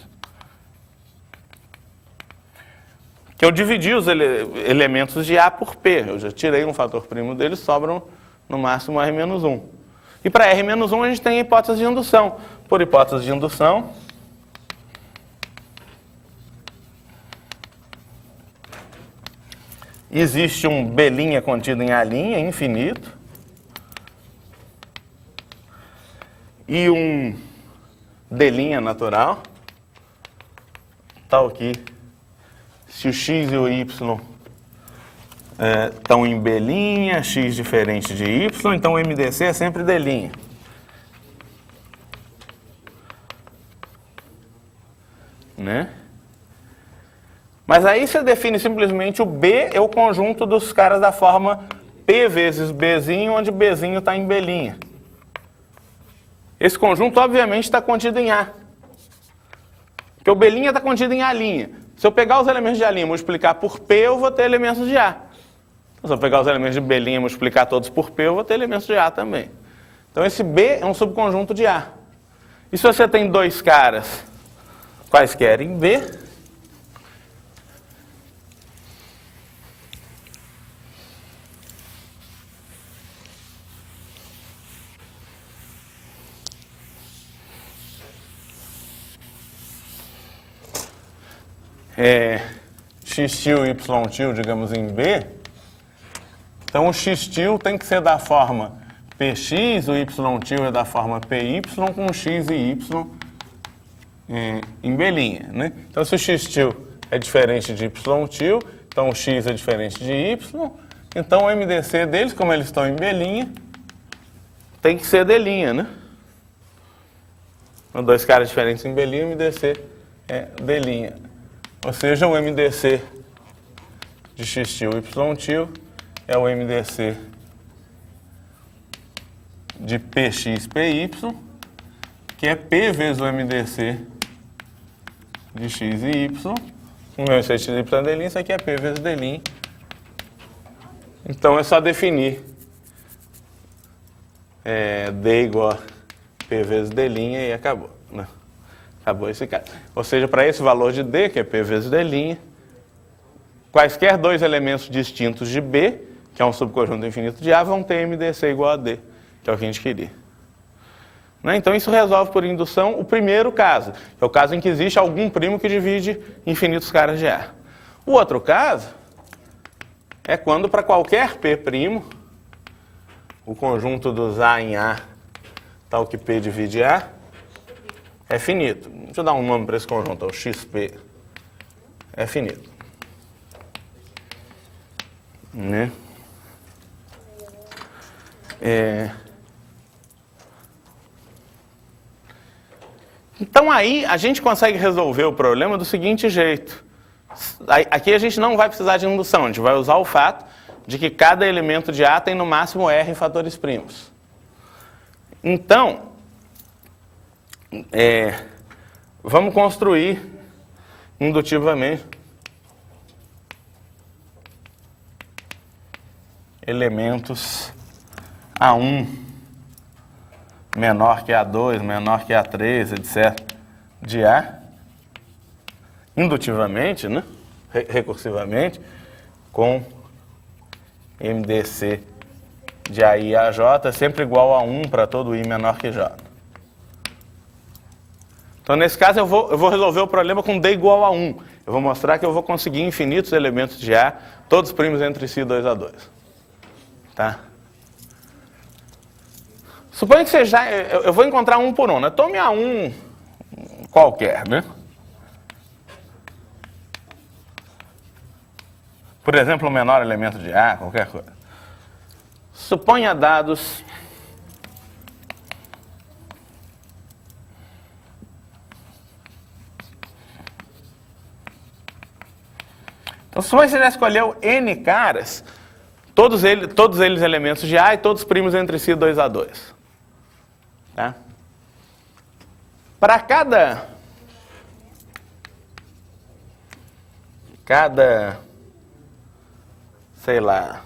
Que eu dividi os elementos de A por P. Eu já tirei um fator primo deles, sobram no máximo R menos 1. E para R menos 1 a gente tem a hipótese de indução. Por hipótese de indução, existe um B' contido em A' infinito. E um D' natural, tal que se o x e o y estão em B', x diferente de y, então o MDC é sempre D'. Né? Mas aí você define simplesmente o B é o conjunto dos caras da forma P vezes Bzinho, onde Bzinho está em B'. Esse conjunto, obviamente, está contido em A. Porque o B' está contido em A'. Se eu pegar os elementos de A' e multiplicar por P, eu vou ter elementos de A. Então, se eu pegar os elementos de B' e multiplicar todos por P, eu vou ter elementos de A também. Então, esse B é um subconjunto de A. E se você tem dois caras quaisquer em B, x-til e y-til, digamos, em B, então o x-til tem que ser da forma px, o y-til é da forma py, com x e y em B', né? Então, se o x-til é diferente de y-til, então o x é diferente de y, então o MDC deles, como eles estão em B', tem que ser D', né? Então, dois caras diferentes em B', o MDC é D'. Ou seja, o MDC de x-til e y-til é o MDC de px, py, que é P vezes o MDC de x e y. O meu x e y é D', isso aqui é P vezes D'. Então é só definir D igual a P vezes D' e acabou, né? Acabou esse caso. Ou seja, para esse valor de D, que é P vezes D', quaisquer dois elementos distintos de B, que é um subconjunto infinito de A, vão ter MDC igual a D, que é o que a gente queria. Né? Então isso resolve por indução o primeiro caso, que é o caso em que existe algum primo que divide infinitos caras de A. O outro caso é quando para qualquer P', o conjunto dos A em A, tal que P divide A, é finito. Deixa eu dar um nome para esse conjunto, é o XP. É finito. Né? Então aí a gente consegue resolver o problema do seguinte jeito. Aqui a gente não vai precisar de indução, a gente vai usar o fato de que cada elemento de A tem no máximo R fatores primos. Então, vamos construir indutivamente elementos A1 menor que A2, menor que A3, etc., de A, indutivamente, né? Recursivamente, com MDC de AI e AJ sempre igual a 1 para todo I menor que J. Então, nesse caso, eu vou resolver o problema com D igual a 1. Eu vou mostrar que eu vou conseguir infinitos elementos de A, todos primos entre si 2 a 2. Tá? Suponha que seja... Eu vou encontrar um por um, né? Tome A1 qualquer, né? Por exemplo, o menor elemento de A, qualquer coisa. Suponha dados... Então, suponha que você já escolheu N caras, todos eles elementos de A e todos primos entre si 2 a 2. Tá? Para cada sei lá,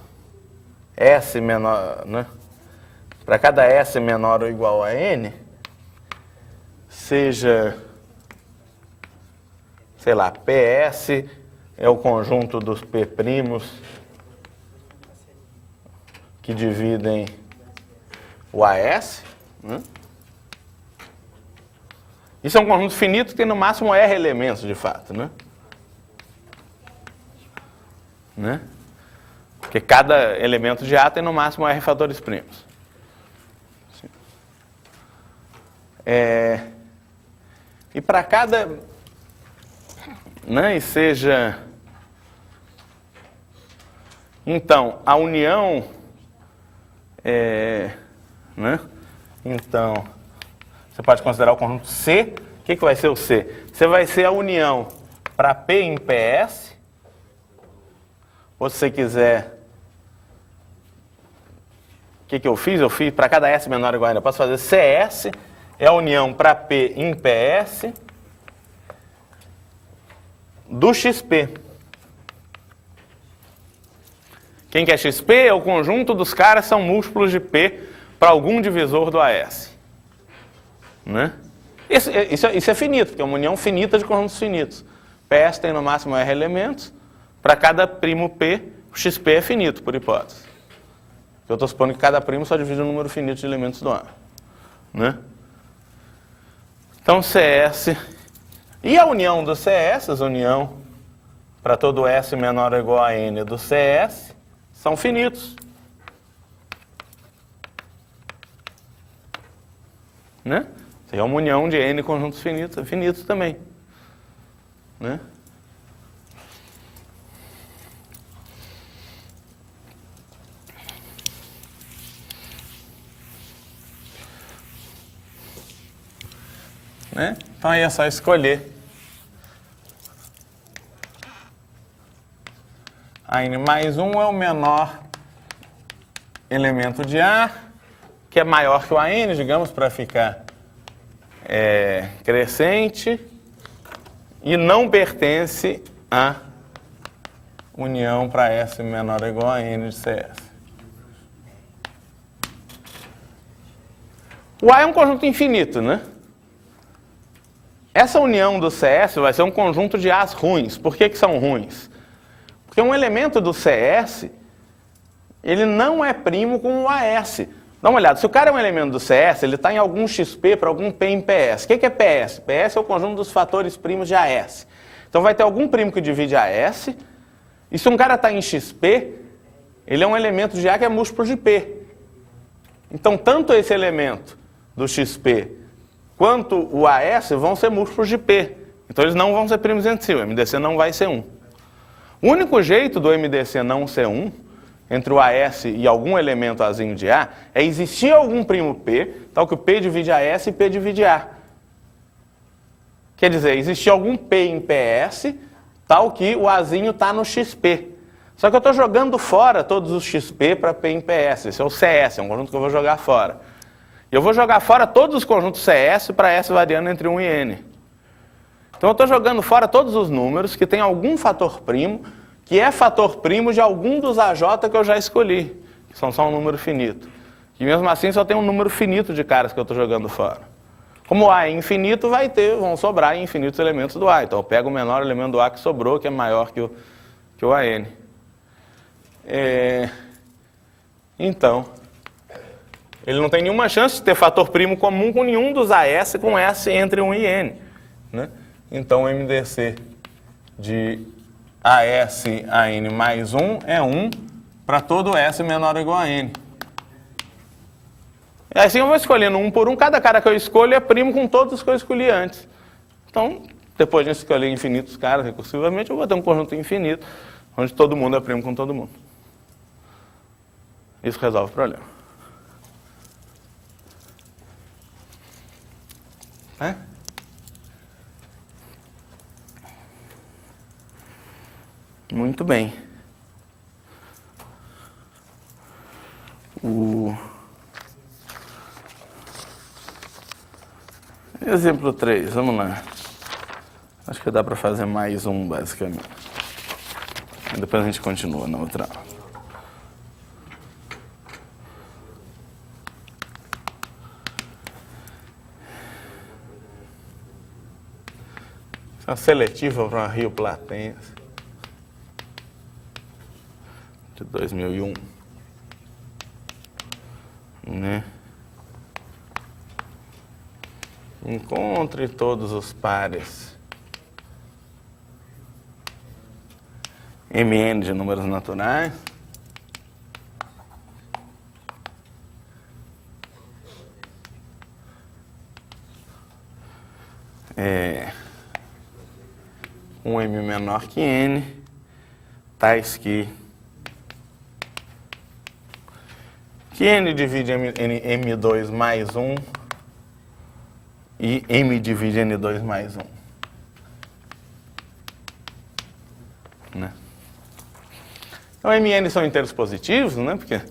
S menor, né? Para cada S menor ou igual a N, seja, sei lá, PS é o conjunto dos P' que dividem o AS, né? Isso é um conjunto finito que tem no máximo R elementos, de fato, né? Porque cada elemento de A tem no máximo R fatores primos. E para cada... Né, e seja... Então, a união... né? Então, você pode considerar o conjunto C. O que vai ser o C? C vai ser a união para P em PS. Ou se você quiser... O que eu fiz? Eu fiz para cada S menor ou igual a N. Eu posso fazer CS, é a união para P em PS do XP. Quem que é XP? É o conjunto dos caras que são múltiplos de P para algum divisor do AS. Né? Isso é finito, porque é uma união finita de conjuntos finitos. PS tem no máximo R elementos. Para cada primo P, o XP é finito, por hipótese. Eu estou supondo que cada primo só divide um número finito de elementos do A. Né? Então, CS... E a união dos CS, a união para todo S menor ou igual a N do CS são finitos. Né? Isso é uma união de N conjuntos finitos também. Né? Né? Então aí é só escolher a N mais 1 é o menor elemento de A, que é maior que o AN, digamos, para ficar crescente, e não pertence à união para S menor ou igual a N de CS. O A é um conjunto infinito, né? Essa união do CS vai ser um conjunto de A's ruins. Por que são ruins? Porque um elemento do CS, ele não é primo com o AS. Dá uma olhada, se o cara é um elemento do CS, ele está em algum XP para algum P em PS. O que é PS? PS é o conjunto dos fatores primos de AS. Então vai ter algum primo que divide AS, e se um cara está em XP, ele é um elemento de A que é múltiplo de P. Então tanto esse elemento do XP quanto o AS vão ser múltiplos de P. Então eles não vão ser primos entre si, o MDC não vai ser 1. O único jeito do MDC não ser 1, entre o AS e algum elemento Azinho de A, é existir algum primo P, tal que o P divide AS e P divide A. Quer dizer, existir algum P em PS, tal que o Azinho está no XP. Só que eu estou jogando fora todos os XP para P em PS. Esse é o CS, é um conjunto que eu vou jogar fora. E eu vou jogar fora todos os conjuntos CS para S variando entre 1 e N. Então eu estou jogando fora todos os números que tem algum fator primo, que é fator primo de algum dos AJ que eu já escolhi, que são só um número finito. E mesmo assim só tem um número finito de caras que eu estou jogando fora. Como o A é infinito, vão sobrar infinitos elementos do A. Então eu pego o menor elemento do A que sobrou, que é maior que o AN. Então, ele não tem nenhuma chance de ter fator primo comum com nenhum dos AS com S entre 1 e N. Né? Então o MDC de AS a N mais 1 é 1 para todo S menor ou igual a N. E assim eu vou escolhendo um por um, cada cara que eu escolho é primo com todos os que eu escolhi antes. Então, depois de escolher infinitos caras recursivamente, eu vou ter um conjunto infinito, onde todo mundo é primo com todo mundo. Isso resolve o problema. É? Muito bem. Exemplo 3, vamos lá. Acho que dá para fazer mais um, basicamente. Depois a gente continua na outra aula. Isso é uma seletiva para Rio Platense. De 2001. Né? Encontre todos os pares Mn de números naturais um M menor que N, tais que N divide M2 mais 1 e M divide N2 mais 1. Né? Então, Mn são inteiros positivos, né? Porque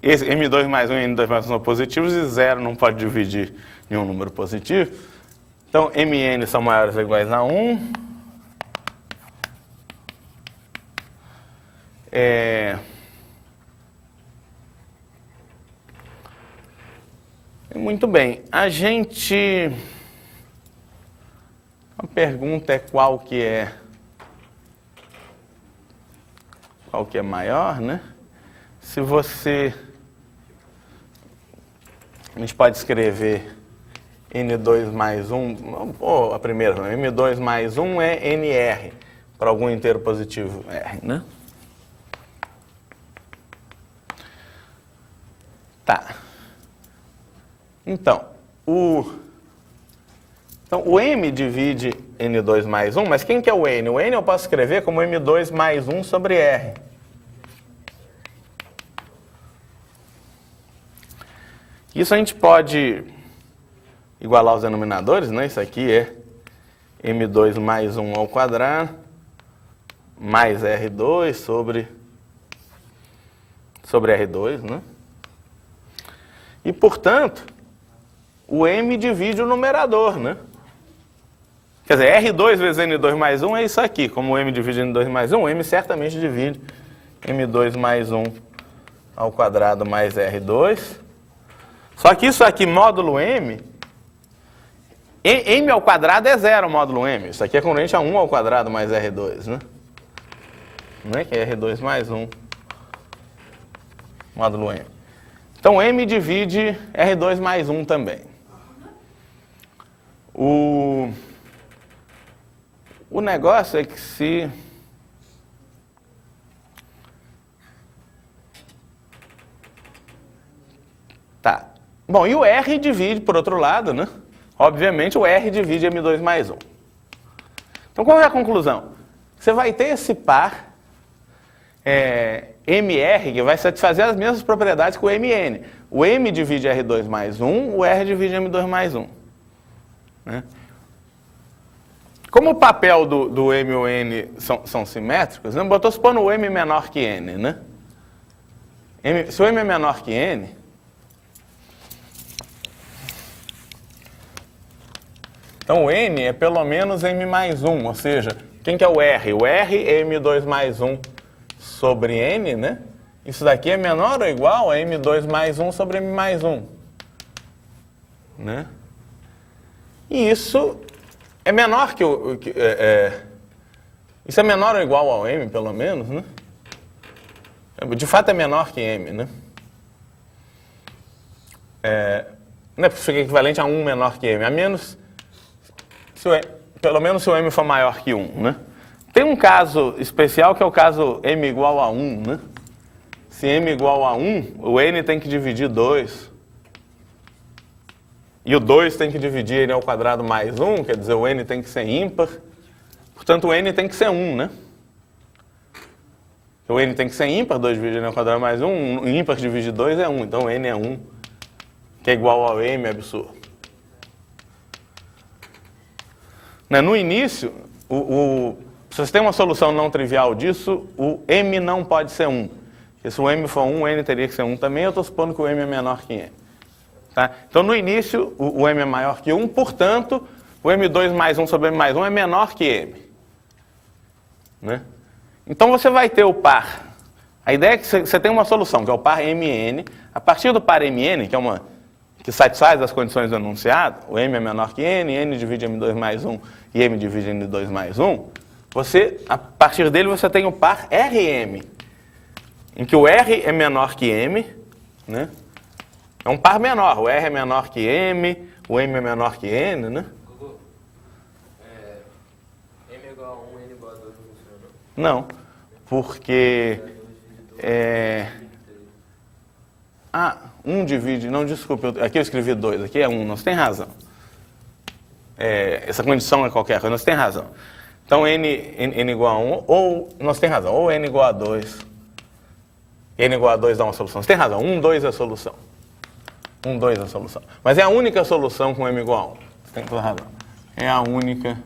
esse M2 mais 1 e N2 mais 1 são positivos e 0 não pode dividir nenhum número positivo. Então, Mn são maiores ou iguais a 1. Muito bem, a pergunta é qual que é maior, né? Se você... A gente pode escrever N2 mais 1, a primeira, M2 mais 1 é NR, para algum inteiro positivo R, né? Tá. Então, o M divide N2 mais 1, mas quem que é o N? O N eu posso escrever como M2 mais 1 sobre R. Isso a gente pode igualar os denominadores, né? Isso aqui é M2 mais 1 ao quadrado, mais R2 sobre R2, né? E, portanto, o M divide o numerador, né? Quer dizer, R2 vezes N2 mais 1 é isso aqui. Como o M divide N2 mais 1, o M certamente divide M2 mais 1 ao quadrado mais R2. Só que isso aqui, módulo M, M ao quadrado é zero módulo M. Isso aqui é corrente a 1 ao quadrado mais R2, né? Não é que é R2 mais 1 módulo M. Então, M divide R2 mais 1 também. O negócio é que se... Tá. Bom, e o R divide, por outro lado, né? Obviamente, o R divide M2 mais 1. Então, qual é a conclusão? Você vai ter esse par MR que vai satisfazer as mesmas propriedades que o MN. O M divide R2 mais 1, o R divide M2 mais 1. Né? Como o papel do M e o N são simétricos, né? Botou supondo o M menor que N, né? Se o M é menor que N, então o N é pelo menos M mais 1, ou seja, quem que é o R? O R é M2 mais 1 sobre N, né? Isso daqui é menor ou igual a M2 mais 1 sobre M mais 1. Né? E isso é menor que o... isso é menor ou igual ao M, pelo menos, né? De fato é menor que M, né? Não é porque fica equivalente a 1 menor que M, a menos... pelo menos se o M for maior que 1, né? Tem um caso especial que é o caso M igual a 1, né? Se M igual a 1, o N tem que dividir 2. E o 2 tem que dividir N ao quadrado mais 1, quer dizer, o N tem que ser ímpar. Portanto, o N tem que ser 1, né? O N tem que ser ímpar, 2 divide N ao quadrado mais 1. Ímpar divide 2 é 1, então o N é 1, que é igual ao M absurdo. No início, se você tem uma solução não trivial disso, o M não pode ser 1. Porque se o M for 1, o N teria que ser 1 também. Eu estou supondo que o M é menor que N. Tá? Então, no início, o M é maior que 1, portanto, o M2 mais 1 sobre M mais 1 é menor que M. Né? Então, você vai ter o par. A ideia é que você tem uma solução, que é o par MN. A partir do par MN, que satisfaz as condições do enunciado, o M é menor que N, N divide M2 mais 1 e M divide N2 mais 1, a partir dele você tem o par RM, em que o R é menor que M, né? É um par menor, o R é menor que M, o M é menor que N, né? M é igual a 1, N igual a 2 não funciona? Não, porque... 1 divide... Não, desculpa, aqui eu escrevi 2, aqui é 1, você tem razão. Essa condição é qualquer coisa, você tem razão. Então, N igual a 1, ou... Nós tem razão, ou N igual a 2. N igual a 2 dá uma solução. Você tem razão, 1, 2 é a solução. 1, 2 é a solução. Mas é a única solução com M igual a 1. Você tem toda razão. É a única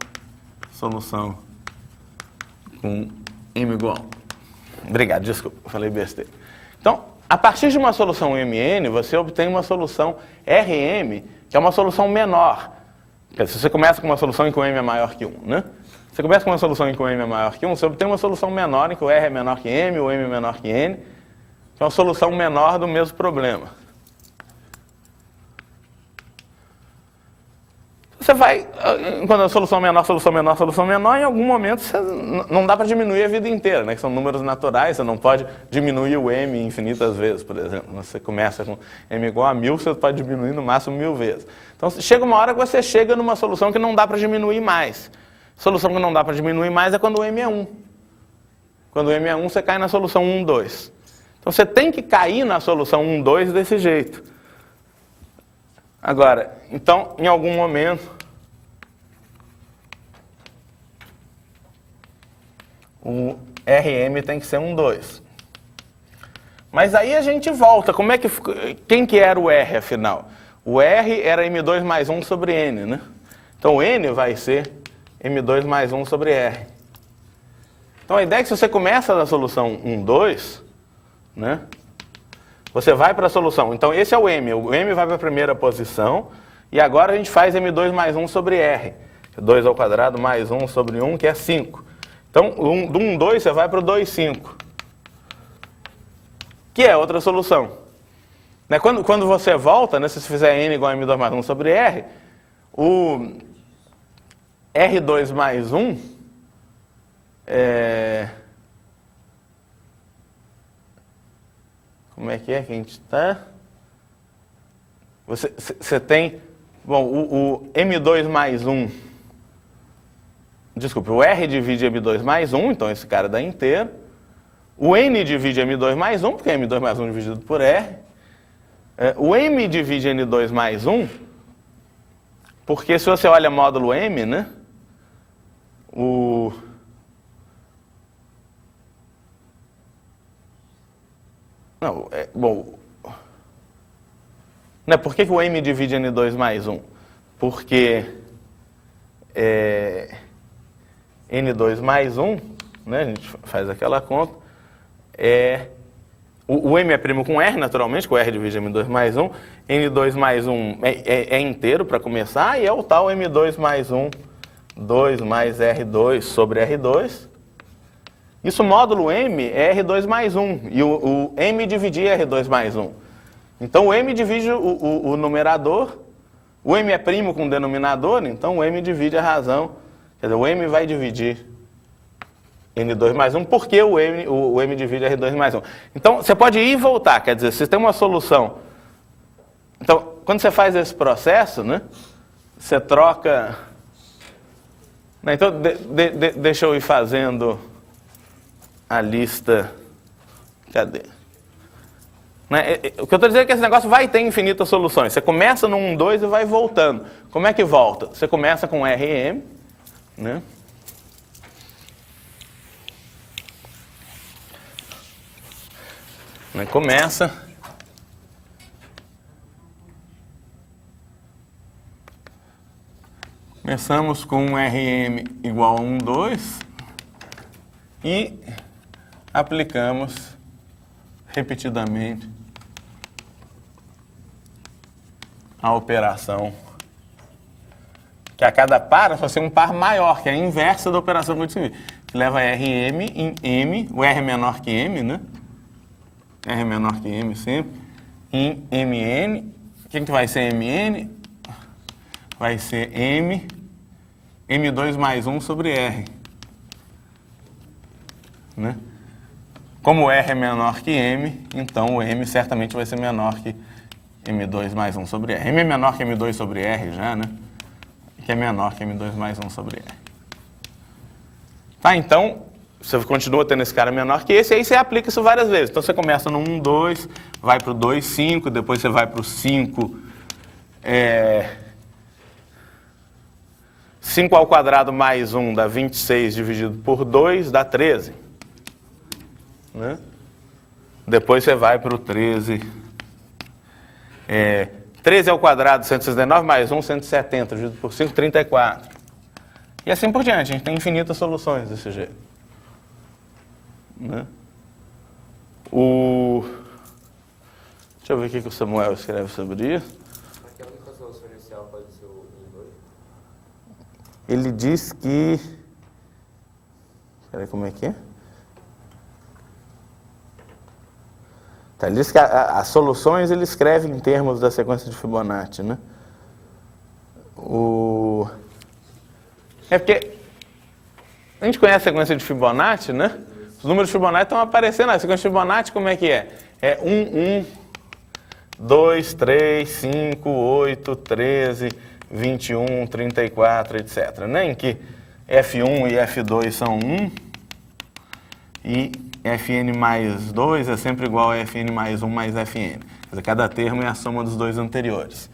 solução com M igual a 1. Obrigado, desculpa, falei besteira. Então, a partir de uma solução MN, você obtém uma solução RM, que é uma solução menor. Se você começa com uma solução em que o M é maior que 1, né? Você começa com uma solução em que o M é maior que 1, você obtém uma solução menor em que o R é menor que M, o M é menor que N, que é uma solução menor do mesmo problema. Você vai, quando a solução menor, solução menor, solução menor, em algum momento não dá para diminuir a vida inteira, né? Que são números naturais, você não pode diminuir o M infinitas vezes, por exemplo. Você começa com M igual a 1000, você pode diminuir no máximo 1000 vezes. Então, chega uma hora que você chega numa solução que não dá para diminuir mais. Solução que não dá para diminuir mais é quando o m é 1. Quando o m é 1, você cai na solução 1, 2. Então você tem que cair na solução 1, 2 desse jeito. Agora, então, em algum momento, o Rm tem que ser 1, 2. Mas aí a gente volta. Quem que era o R, afinal? O R era M2 mais 1 sobre N, né? Então, o N vai ser M2 mais 1 sobre R. Então, a ideia é que se você começa da solução 1, 2, né? Você vai para a solução. Então, esse é o M. O M vai para a primeira posição. E agora a gente faz M2 mais 1 sobre R. 2 ao quadrado mais 1 sobre 1, que é 5. Então, do 1, 2, você vai para o 2, 5. Que é outra solução. Né? Quando você volta, né, se você fizer N igual a M2 mais 1 sobre R, o R2 mais 1 Como é que a gente está? Você tem... Bom, o M2 mais 1... Desculpe, o R divide M2 mais 1, então esse cara dá inteiro. O N divide M2 mais 1, porque é M2 mais 1 dividido por R. O M divide N2 mais 1, porque se você olha módulo M, né? Por que o M divide N2 mais 1? Porque N2 mais 1, né, a gente faz aquela conta, o M é primo com R, naturalmente, que o R divide M2 mais 1, N2 mais 1 é inteiro para começar, e é o tal M2 mais 1, 2 mais R2 sobre R2. Isso, módulo M, é R2 mais 1, e o M dividir R2 mais 1. Então, o M divide o numerador, o M é primo com o denominador, então o M divide a razão. Quer dizer, o M vai dividir N2 mais 1, porque o M divide R2 mais 1. Então, você pode ir e voltar, quer dizer, se tem uma solução... Então, quando você faz esse processo, né, você troca... Então, deixa eu ir fazendo a lista... Cadê? O que eu estou dizendo é que esse negócio vai ter infinitas soluções. Você começa no 1, 2 e vai voltando. Como é que volta? Você começa com Rm, né? Começamos com um Rm igual a 1, 2 e aplicamos repetidamente a operação, que a cada par vai ser um par maior, que é a inversa da operação que eu descrevi, que leva Rm em M, o R é menor que M, né? R é menor que M sempre, em Mn. O que vai ser Mn? Vai ser M2 mais 1 sobre R. Né? Como o R é menor que M, então o M certamente vai ser menor que M2 mais 1 sobre R. M é menor que M2 sobre R já, né? Que é menor que M2 mais 1 sobre R. Tá, então, você continua tendo esse cara menor que esse, e aí você aplica isso várias vezes. Então, você começa no 1, 2, vai para o 2, 5, depois você vai para o 5... 5 ao quadrado mais 1 dá 26 dividido por 2, dá 13. Né? Depois você vai para o 13. 13 ao quadrado, 169, mais 1, 170, dividido por 5, 34. E assim por diante, a gente tem infinitas soluções desse jeito. Né? Deixa eu ver o que o Samuel escreve sobre isso. Aquela única solução inicial pode ser o 1, 2? Ele diz que... Peraí, como é que é? Tá, ele diz que as soluções ele escreve em termos da sequência de Fibonacci, né? É porque a gente conhece a sequência de Fibonacci, né? Os números de Fibonacci estão aparecendo. A sequência de Fibonacci, como é que é? É 1, 1, 2, 3, 5, 8, 13, 21, 34, etc. Né? Em que F1 e F2 são 1, e Fn mais 2 é sempre igual a Fn mais 1 mais Fn. Quer dizer, cada termo é a soma dos dois anteriores.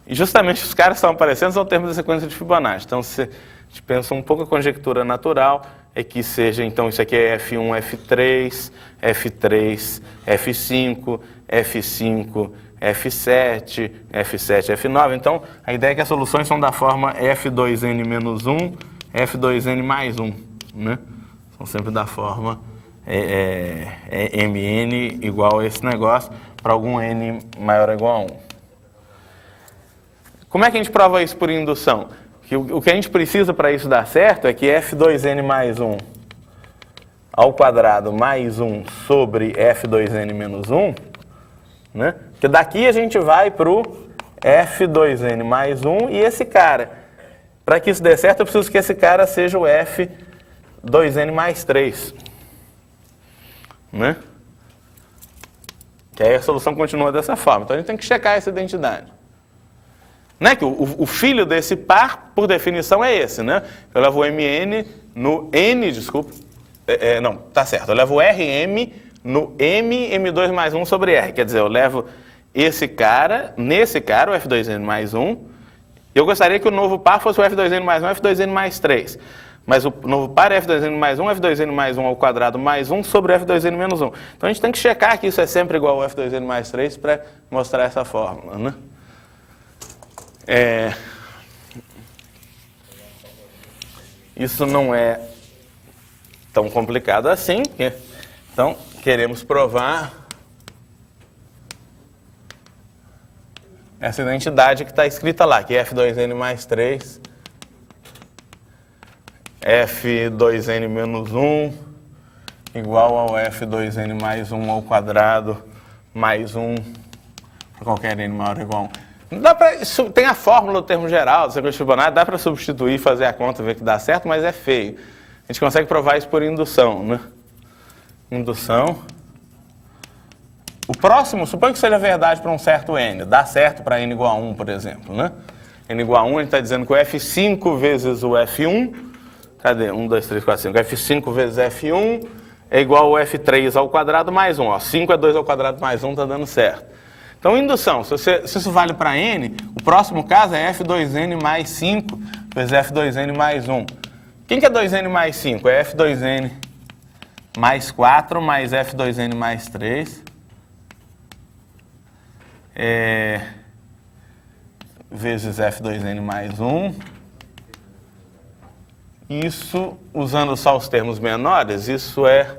E justamente os caras que estão aparecendo são termos da sequência de Fibonacci. Então, se a gente pensa um pouco a conjectura natural, é que seja, então, isso aqui é F1, F3, F3, F5, F5, F7, F7, F9. Então, a ideia é que as soluções são da forma F2n menos 1, F2n mais 1, né? São sempre da forma Mn igual a esse negócio, para algum n maior ou igual a 1. Como é que a gente prova isso por indução? O que a gente precisa para isso dar certo é que F2n mais 1 ao quadrado mais 1 sobre F2n menos 1, né? Porque daqui a gente vai para o F2n mais 1 e esse cara. Para que isso dê certo, eu preciso que esse cara seja o F2n mais 3. Né? Que aí a solução continua dessa forma. Então a gente tem que checar essa identidade. Né? Que o filho desse par, por definição, é esse. Né? Eu levo o Mn no N, desculpa. Não, tá certo. Eu levo o Rm no M, M2 mais 1 sobre R. Quer dizer, eu levo esse cara, nesse cara, o F2n mais 1. Eu gostaria que o novo par fosse o F2n mais 1, F2n mais 3. Mas o novo par é F2n mais 1, F2n mais 1 ao quadrado mais 1 sobre F2n menos 1. Então a gente tem que checar que isso é sempre igual ao F2n mais 3 para mostrar essa fórmula. Né? Isso não é tão complicado assim. Então, queremos provar essa identidade que está escrita lá, que é F2n mais 3, F2n menos 1, igual ao F2n mais 1 ao quadrado, mais 1, para qualquer n maior ou igual a 1. Dá pra, tem a fórmula do termo geral, do sequência de Fibonacci, dá para substituir, fazer a conta, ver que dá certo, mas é feio. A gente consegue provar isso por indução, né? Indução. O próximo, suponho que seja verdade para um certo n. Dá certo para n igual a 1, por exemplo, né? N igual a 1, a gente está dizendo que o F5 vezes o F1, cadê? 1, 2, 3, 4, 5. F5 vezes F1 é igual ao F3 ao quadrado mais 1. Ó. 5 é 2 ao quadrado mais 1, está dando certo. Então, indução, se isso vale para n, o próximo caso é F2n mais 5 vezes F2n mais 1. Quem que é 2n mais 5? É F2n mais 4 mais F2n mais 3. Vezes F2n mais 1. Isso, usando só os termos menores, isso é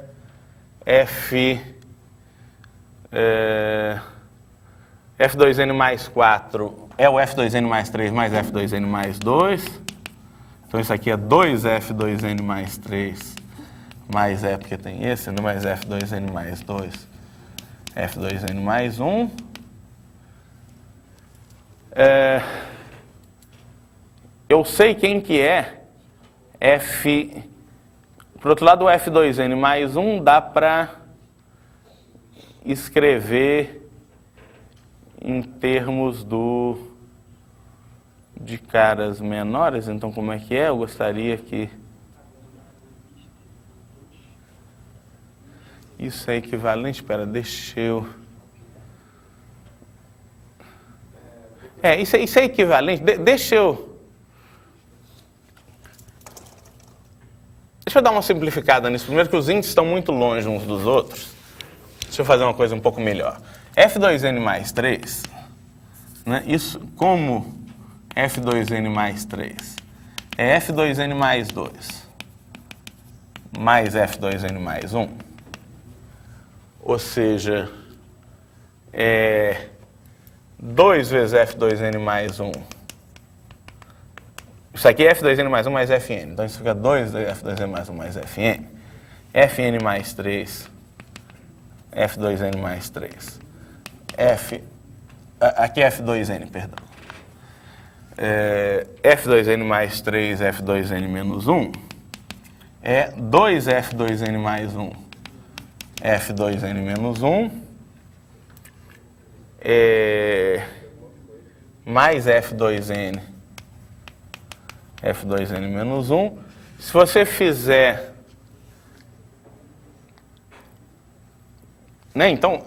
F2n mais 4 é o F2n mais 3 mais F2n mais 2. Então isso aqui é 2F2n mais 3 mais porque tem esse, né? Mais F2n mais 2, F2n mais 1. Eu sei quem que é F... Por outro lado, o F2n mais 1 dá para escrever em termos de caras menores. Então, como é que é? Eu gostaria que isso é equivalente. Espera, deixa eu... Isso é equivalente. Deixa eu dar uma simplificada nisso. Primeiro que os índices estão muito longe uns dos outros. Deixa eu fazer uma coisa um pouco melhor. F2n mais 3, né? Isso como F2n mais 3 é F2n mais 2 mais F2n mais 1. Ou seja, 2 vezes F2n mais 1. Isso aqui é F2n mais 1 mais Fn. Então isso fica 2 F2n mais 1 mais Fn. Fn mais 3. F2n mais 3. Aqui é F2n, perdão. F2n mais 3, F2n menos 1. É 2F2n mais 1, F2n menos 1. Mais F2n F2N menos 1. Se você fizer... Né? Então,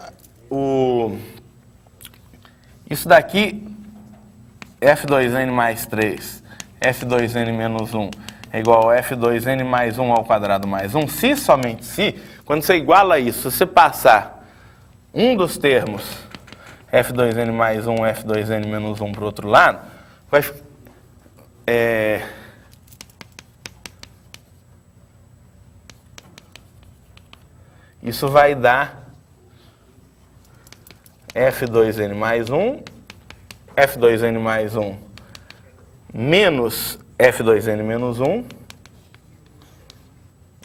isso daqui, F2N mais 3, F2N menos 1, é igual a F2N mais 1 ao quadrado mais 1. Se, somente se, quando você iguala isso, se você passar um dos termos, F2N mais 1, F2N menos 1 para o outro lado, vai isso vai dar F2N mais 1, F2N mais 1 menos F2N menos 1,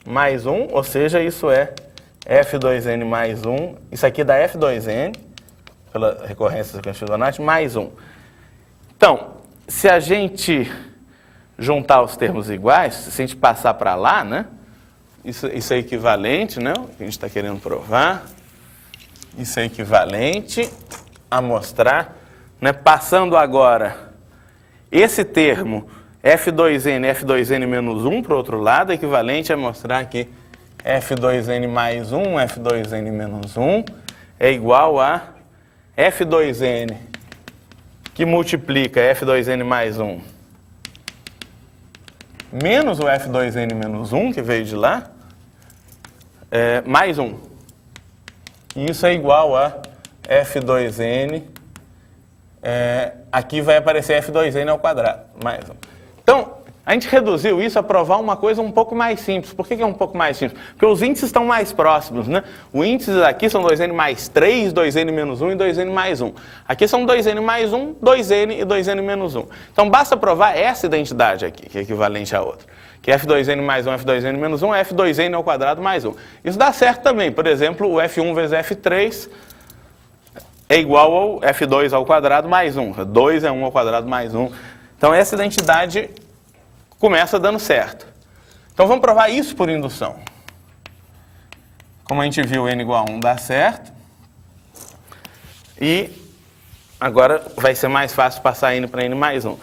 mais 1, ou seja, isso é F2N mais 1, isso aqui dá F2N, pela recorrência da sequência de Fibonacci, mais 1. Então, se a gente juntar os termos iguais, se a gente passar para lá, né? Isso é equivalente, né? O que a gente está querendo provar. Isso é equivalente a mostrar, né? Passando agora esse termo F2N, F2N menos 1 para o outro lado, é equivalente a mostrar que F2N mais 1, F2N menos 1 é igual a F2N que multiplica F2N mais 1 menos o F2N menos 1, que veio de lá, mais 1. E isso é igual a F2N, aqui vai aparecer F2N ao quadrado, mais 1. Então, a gente reduziu isso a provar uma coisa um pouco mais simples. Por que é um pouco mais simples? Porque os índices estão mais próximos, né? Os índices aqui são 2N mais 3, 2N menos 1 e 2N mais 1. Aqui são 2N mais 1, 2N e 2N menos 1. Então, basta provar essa identidade aqui, que é equivalente à outra. Que F2N mais 1, F2N menos 1 é F2N ao quadrado mais 1. Isso dá certo também. Por exemplo, o F1 vezes F3 é igual ao F2 ao quadrado mais 1. 2 é 1 ao quadrado mais 1. Então, essa identidade começa dando certo. Então, vamos provar isso por indução. Como a gente viu, n igual a 1 dá certo. E agora vai ser mais fácil passar n para n mais 1.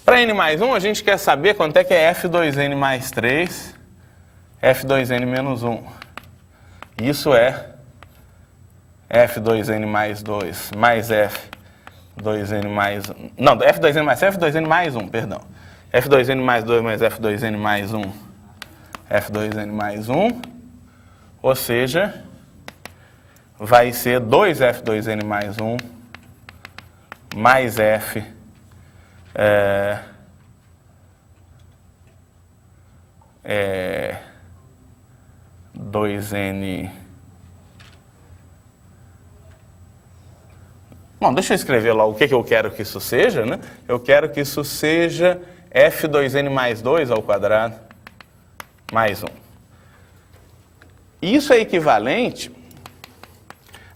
Para n mais 1, a gente quer saber quanto é que é F2N mais 3, F2N menos 1. Isso é F2N mais 2 mais F2N mais 1. Não, F2N mais F2N mais 1, perdão. F2N mais 2 mais F2N mais 1, F2N mais 1, ou seja, vai ser 2F2N mais 1 mais F 2N... Bom, deixa eu escrever lá o que eu quero que isso seja, né? Eu quero que isso seja F2N mais 2 ao quadrado mais 1. Isso é equivalente...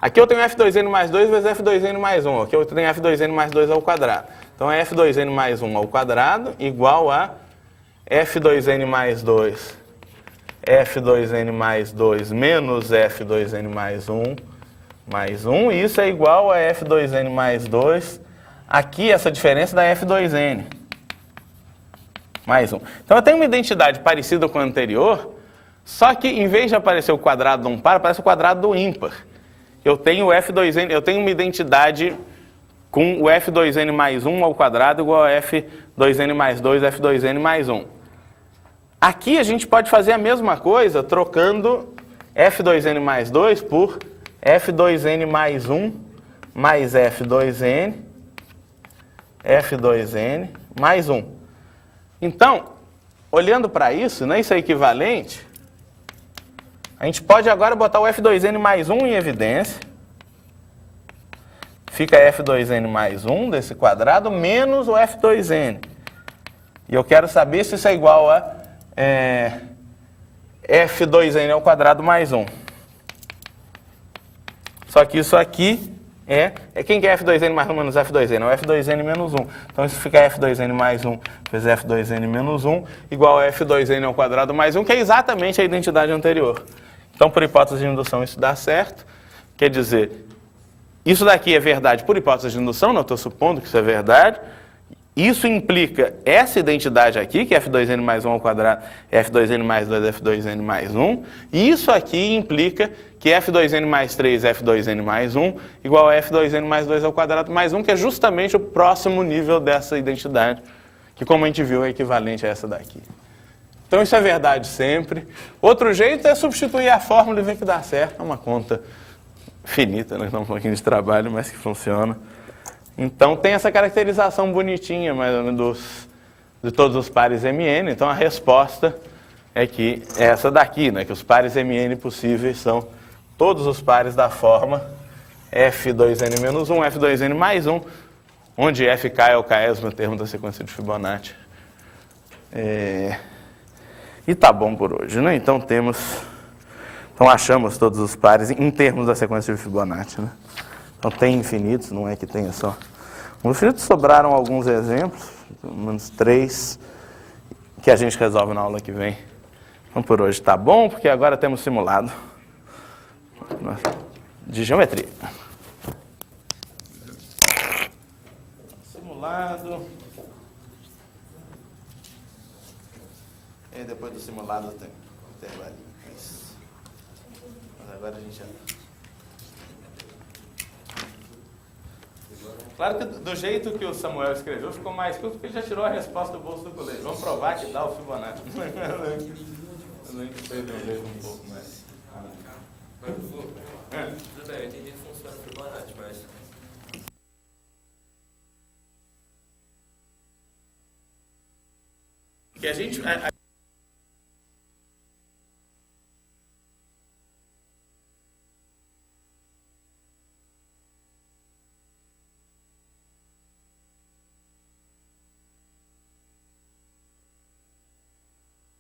Aqui eu tenho F2N mais 2 vezes F2N mais 1. Aqui eu tenho F2N mais 2 ao quadrado. Então é F2N mais 1 ao quadrado igual a F2N mais 2, F2N mais 2 menos F2N mais 1, mais 1. E isso é igual a F2N mais 2. Aqui essa diferença dá F2N mais 1. Então eu tenho uma identidade parecida com a anterior, só que em vez de aparecer o quadrado de um par, aparece o quadrado do ímpar. Eu tenho F2N, eu tenho uma identidade com o F2N mais 1 ao quadrado igual a F2N mais 2, F2N mais 1. Aqui a gente pode fazer a mesma coisa trocando F2N mais 2 por F2N mais 1 mais F2N, F2N mais 1. Então, olhando para isso, né, isso é equivalente, a gente pode agora botar o F2N mais 1 em evidência. Fica F2N mais 1 desse quadrado menos o F2N. E eu quero saber se isso é igual a F2N ao quadrado mais 1. Só que isso aqui quem que é F2N mais 1 menos F2N? É o F2N menos 1. Então isso fica F2N mais 1 vezes F2N menos 1 igual a F2N ao quadrado mais 1, que é exatamente a identidade anterior. Então, por hipótese de indução, isso dá certo. Quer dizer, isso daqui é verdade por hipótese de indução, não estou supondo que isso é verdade. Isso implica essa identidade aqui, que é f2n mais 1 ao quadrado, f2n mais 2, f2n mais 1. E isso aqui implica que f2n mais 3, f2n mais 1, igual a f2n mais 2 ao quadrado mais 1, que é justamente o próximo nível dessa identidade, que como a gente viu é equivalente a essa daqui. Então isso é verdade sempre. Outro jeito é substituir a fórmula e ver que dá certo. É uma conta finita, né? Então um pouquinho de trabalho, mas que funciona. Então tem essa caracterização bonitinha, mais ou menos, de todos os pares Mn. Então a resposta é que é essa daqui, né? Que os pares Mn possíveis são todos os pares da forma f2n menos 1, f2n mais 1, onde fk é o késimo termo da sequência de Fibonacci. E tá bom por hoje, né? Então achamos todos os pares em termos da sequência de Fibonacci, né? Então tem infinitos, não é que tenha só um infinito. Sobraram alguns exemplos, pelo menos 3, que a gente resolve na aula que vem. Então por hoje tá bom, porque agora temos simulado de geometria. Simulado. E depois do simulado tem intervalinho. Mas agora a gente já... Claro que do jeito que o Samuel escreveu ficou mais curto, porque ele já tirou a resposta do bolso do colégio. Vamos provar que dá o Fibonacci. Eu não sei de um jeito um pouco mais. Tudo bem, eu entendi que funciona o Fibonacci, mas... Que a gente...